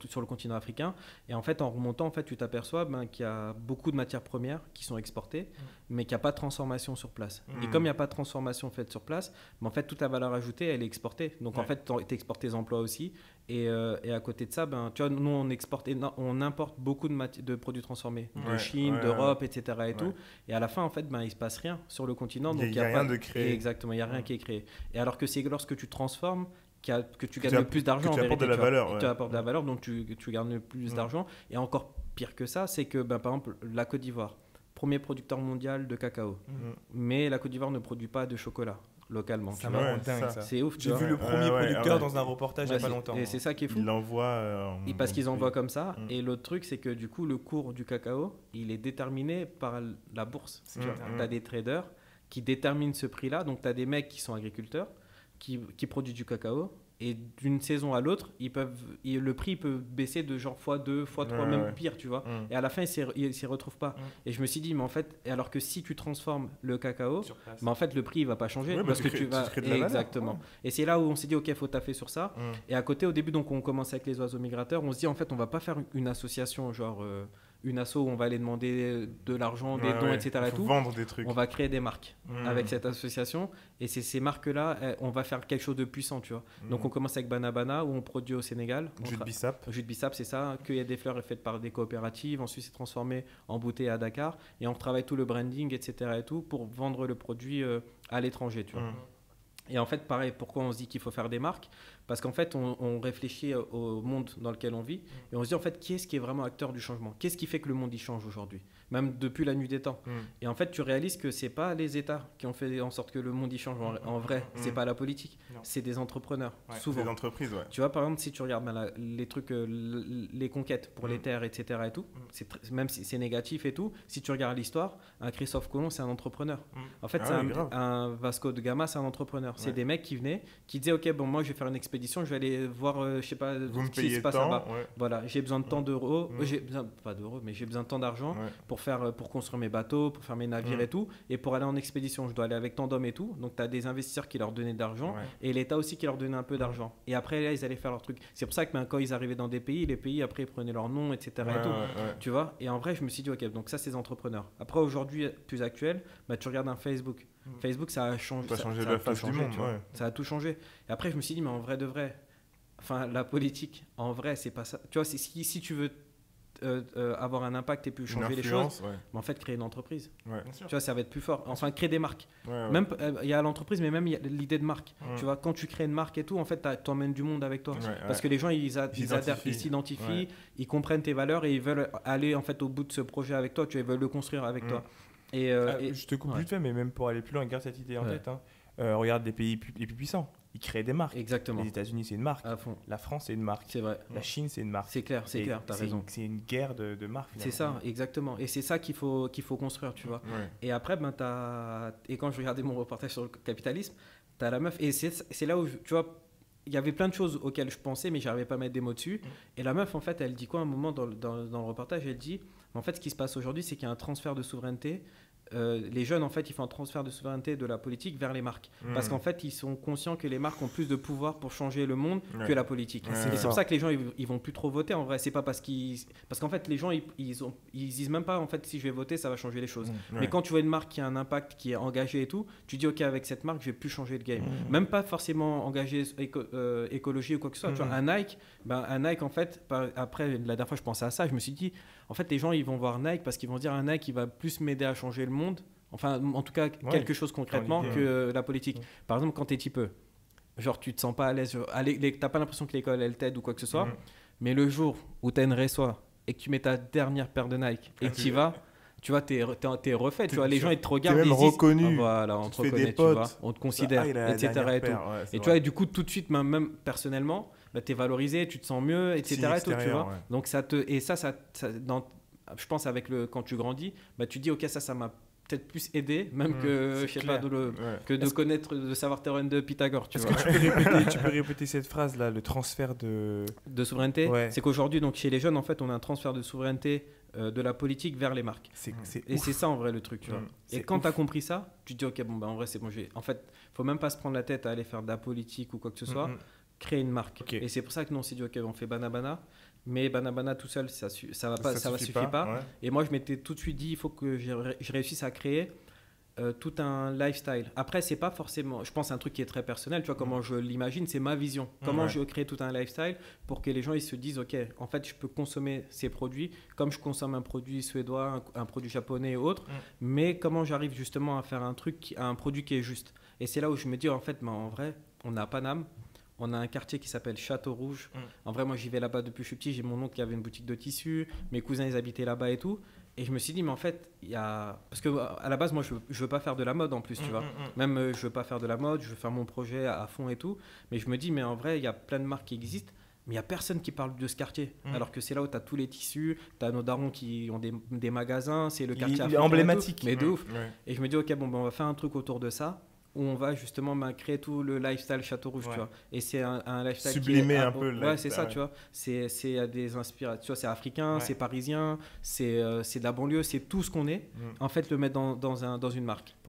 sur le continent africain? Et en fait, en remontant, en fait, tu t'aperçois qu'il y a beaucoup de matières premières qui sont exportées, mais qu'il n'y a pas de transformation sur place. Et comme il n'y a pas de transformation faite sur place, en fait, toute la valeur ajoutée, elle est exportée. Donc, en fait, tu exportes tes emplois aussi. Et à côté de ça, tu vois, nous, on importe beaucoup de produits transformés, de Chine, d'Europe, etc. Et tout. Et à la fin, en fait, il ne se passe rien sur le continent. Il n'y a rien de créé. Exactement, il n'y a rien qui est créé. Et alors que c'est lorsque tu transformes, que tu gagnes plus d'argent, que tu apportes de la valeur. Tu apportes de la valeur, donc tu gagnes plus d'argent. Et encore pire que ça, c'est que, par exemple, la Côte d'Ivoire, premier producteur mondial de cacao. Mais la Côte d'Ivoire ne produit pas de chocolat localement. C'est vraiment dingue, ça. C'est ouf. J'ai vu le premier producteur dans un reportage il n'y a pas longtemps. Et c'est ça qui est fou. Ils l'envoient. Parce qu'ils envoient comme ça. Et l'autre truc, c'est que du coup, le cours du cacao, il est déterminé par la bourse. Tu as des traders qui déterminent ce prix-là. Donc, tu as des mecs qui sont agriculteurs, qui produisent du cacao. Et d'une saison à l'autre, le prix peut baisser de genre x2, x3, même pire, tu vois. Et à la fin, il s'y retrouve pas. Et je me suis dit, mais en fait, alors que si tu transformes le cacao, mais en fait, le prix, il va pas changer. Parce que tu vas. Exactement. Et c'est là où on s'est dit, ok, il faut taffer sur ça. Et à côté, au début, donc, on commence avec les oiseaux migrateurs. On se dit, en fait, on va pas faire une association, genre. une asso où on va aller demander de l'argent, des dons, etc. Il faut vendre des trucs. On va créer des marques avec cette association. Et c'est ces marques-là, on va faire quelque chose de puissant, tu vois. Donc on commence avec Banabana, où on produit au Sénégal. Jus de bissap. Jus de bissap, c'est ça. Cueillir des fleurs est faite par des coopératives. Ensuite, c'est transformé en bouteille à Dakar. Et on travaille tout le branding, etc. et tout, pour vendre le produit à l'étranger, tu vois. Et en fait, pareil, pourquoi on se dit qu'il faut faire des marques? Parce qu'en fait, on réfléchit au monde dans lequel on vit et on se dit en fait, qui est-ce qui est vraiment acteur du changement? Qu'est-ce qui fait que le monde y change aujourd'hui? Même depuis la nuit des temps. Et en fait, tu réalises que c'est pas les États qui ont fait en sorte que le monde y change. En vrai, c'est pas la politique, c'est des entrepreneurs, souvent. Des entreprises, ouais. Tu vois, par exemple, si tu regardes les trucs, les conquêtes pour les terres, etc. et tout, même si c'est négatif et tout, si tu regardes l'histoire, un Christophe Colomb, c'est un entrepreneur. En fait, un Vasco de Gama, c'est un entrepreneur. C'est des mecs qui venaient, qui disaient, ok, bon, moi, je vais faire une expédition, je vais aller voir, je sais pas, ce qui se passe là-bas. Voilà, j'ai besoin de tant d'euros, pas d'euros, mais j'ai besoin de tant d'argent pour construire mes bateaux, pour faire mes navires et tout. Et pour aller en expédition, je dois aller avec tant d'hommes et tout. Donc, tu as des investisseurs qui leur donnaient de l'argent et l'État aussi qui leur donnait un peu d'argent. Et après, là, ils allaient faire leur truc. C'est pour ça que quand ils arrivaient dans des pays, les pays, après, ils prenaient leur nom, etc. et tout. Tu vois. Et en vrai, je me suis dit, ok, donc ça, c'est des entrepreneurs. Après, aujourd'hui, plus actuel, tu regardes un Facebook. Facebook, ça a changé. Ça a changé la face du monde. Ça a tout changé. Et après, je me suis dit, mais en vrai de vrai, enfin, la politique, en vrai, c'est pas ça. Tu vois, si tu veux avoir un impact et puis changer les choses, mais en fait, créer une entreprise. Tu vois, ça va être plus fort. Enfin, créer des marques. Même, il y a l'entreprise, mais même il y a l'idée de marque. Tu vois, quand tu crées une marque et tout, en fait, tu emmènes du monde avec toi. Parce que les gens, ils adhèrent, ils s'identifient, ils comprennent tes valeurs et ils veulent aller en fait au bout de ce projet avec toi. Tu vois, ils veulent le construire avec toi. Et je te coupe vite fait, mais même pour aller plus loin, garde cette idée en tête. Regarde les pays les plus puissants. Ils créent des marques. Exactement. Les États-Unis, c'est une marque. À fond. La France, c'est une marque. C'est vrai. La Chine, c'est une marque. C'est clair, t'as raison. C'est une guerre de marques. C'est ça, exactement. Et c'est ça qu'il faut construire, tu vois. Et après, et quand je regardais mon reportage sur le capitalisme, t'as la meuf. Et c'est là où, tu vois, il y avait plein de choses auxquelles je pensais, mais j'arrivais pas à mettre des mots dessus. Et la meuf, en fait, elle dit quoi à un moment dans le reportage? Elle dit, en fait, ce qui se passe aujourd'hui, c'est qu'il y a un transfert de souveraineté. Les jeunes, en fait, ils font un transfert de souveraineté de la politique vers les marques. Parce qu'en fait, ils sont conscients que les marques ont plus de pouvoir pour changer le monde que la politique. Et c'est pour ça que les gens, ils vont plus trop voter. En vrai, c'est pas parce qu'en fait, les gens, ils disent même pas, en fait, si je vais voter, ça va changer les choses. Mais quand tu vois une marque qui a un impact, qui est engagée et tout, tu dis, ok, avec cette marque, je vais plus changer le game. Même pas forcément engagé écologie ou quoi que ce soit. Tu vois, un Nike, en fait, après, la dernière fois, je pensais à ça, je me suis dit, en fait, les gens, ils vont voir Nike parce qu'ils vont se dire, un Nike, il va plus m'aider à changer le monde. Enfin, en tout cas, quelque chose concrètement que la politique. Par exemple, quand t'es typeux, genre, tu te sens pas à l'aise, t'as pas l'impression que l'école, elle t'aide ou quoi que ce soit, mais le jour où t'as une reçoit et que tu mets ta dernière paire de Nike et que tu y vas, tu vois, t'es refait, tu vois, les gens, ils te regardent, ils disent, reconnu. Voilà, on te reconnaît, tu vois, on te considère, etc. et tout. Et tu vois, et du coup, tout de suite, même personnellement, t'es valorisé, tu te sens mieux, etc. et tout, tu vois. Donc, je pense quand tu grandis, tu te dis, ok, ça m'a peut-être plus aidé, même que, je sais pas, que de connaître, de savoir théorème de Pythagore. Est-ce que tu peux répéter cette phrase-là, le transfert de souveraineté? C'est qu'aujourd'hui, donc, chez les jeunes, en fait, on a un transfert de souveraineté de la politique vers les marques. Et c'est ça, en vrai, le truc, tu vois. Et quand tu as compris ça, tu te dis, ok, bon, en vrai, c'est bon. En fait, faut même pas se prendre la tête à aller faire de la politique ou quoi que ce soit. Créer une marque. Et c'est pour ça que nous, on s'est dit, ok, on fait Banabana. Mais Banabana tout seul, ça suffit pas. Et moi, je m'étais tout de suite dit, il faut que je réussisse à créer tout un lifestyle. Après, c'est pas forcément, je pense, un truc qui est très personnel. Tu vois, comment je l'imagine, c'est ma vision. Comment je crée tout un lifestyle pour que les gens ils se disent, ok, en fait, je peux consommer ces produits comme je consomme un produit suédois, un produit japonais et autres. Mais comment j'arrive justement à faire un produit qui est juste. Et c'est là où je me dis, en fait, en vrai, on a Paname. On a un quartier qui s'appelle Château Rouge. En vrai, moi, j'y vais là-bas depuis que je suis petit. J'ai mon oncle qui avait une boutique de tissus. Mes cousins, ils habitaient là-bas et tout. Et je me suis dit, mais en fait, il y a... Parce qu'à la base, moi, je veux pas faire de la mode en plus, tu vois. Même, je veux pas faire de la mode. Je veux faire mon projet à fond et tout. Mais je me dis, mais en vrai, il y a plein de marques qui existent. Mais il n'y a personne qui parle de ce quartier. Alors que c'est là où tu as tous les tissus. Tu as nos darons qui ont des magasins. C'est le quartier africain. Il est emblématique. Mais de ouf. Et je me dis, ok, bon, on va faire un truc autour de ça, où on va justement créer tout le lifestyle Château Rouge, tu vois. Et c'est un lifestyle sublimer un peu. Ouais, c'est ça, tu vois. C'est des inspirations, tu vois, c'est africain, c'est parisien, c'est de la banlieue, c'est tout ce qu'on est. En fait, le mettre dans une marque.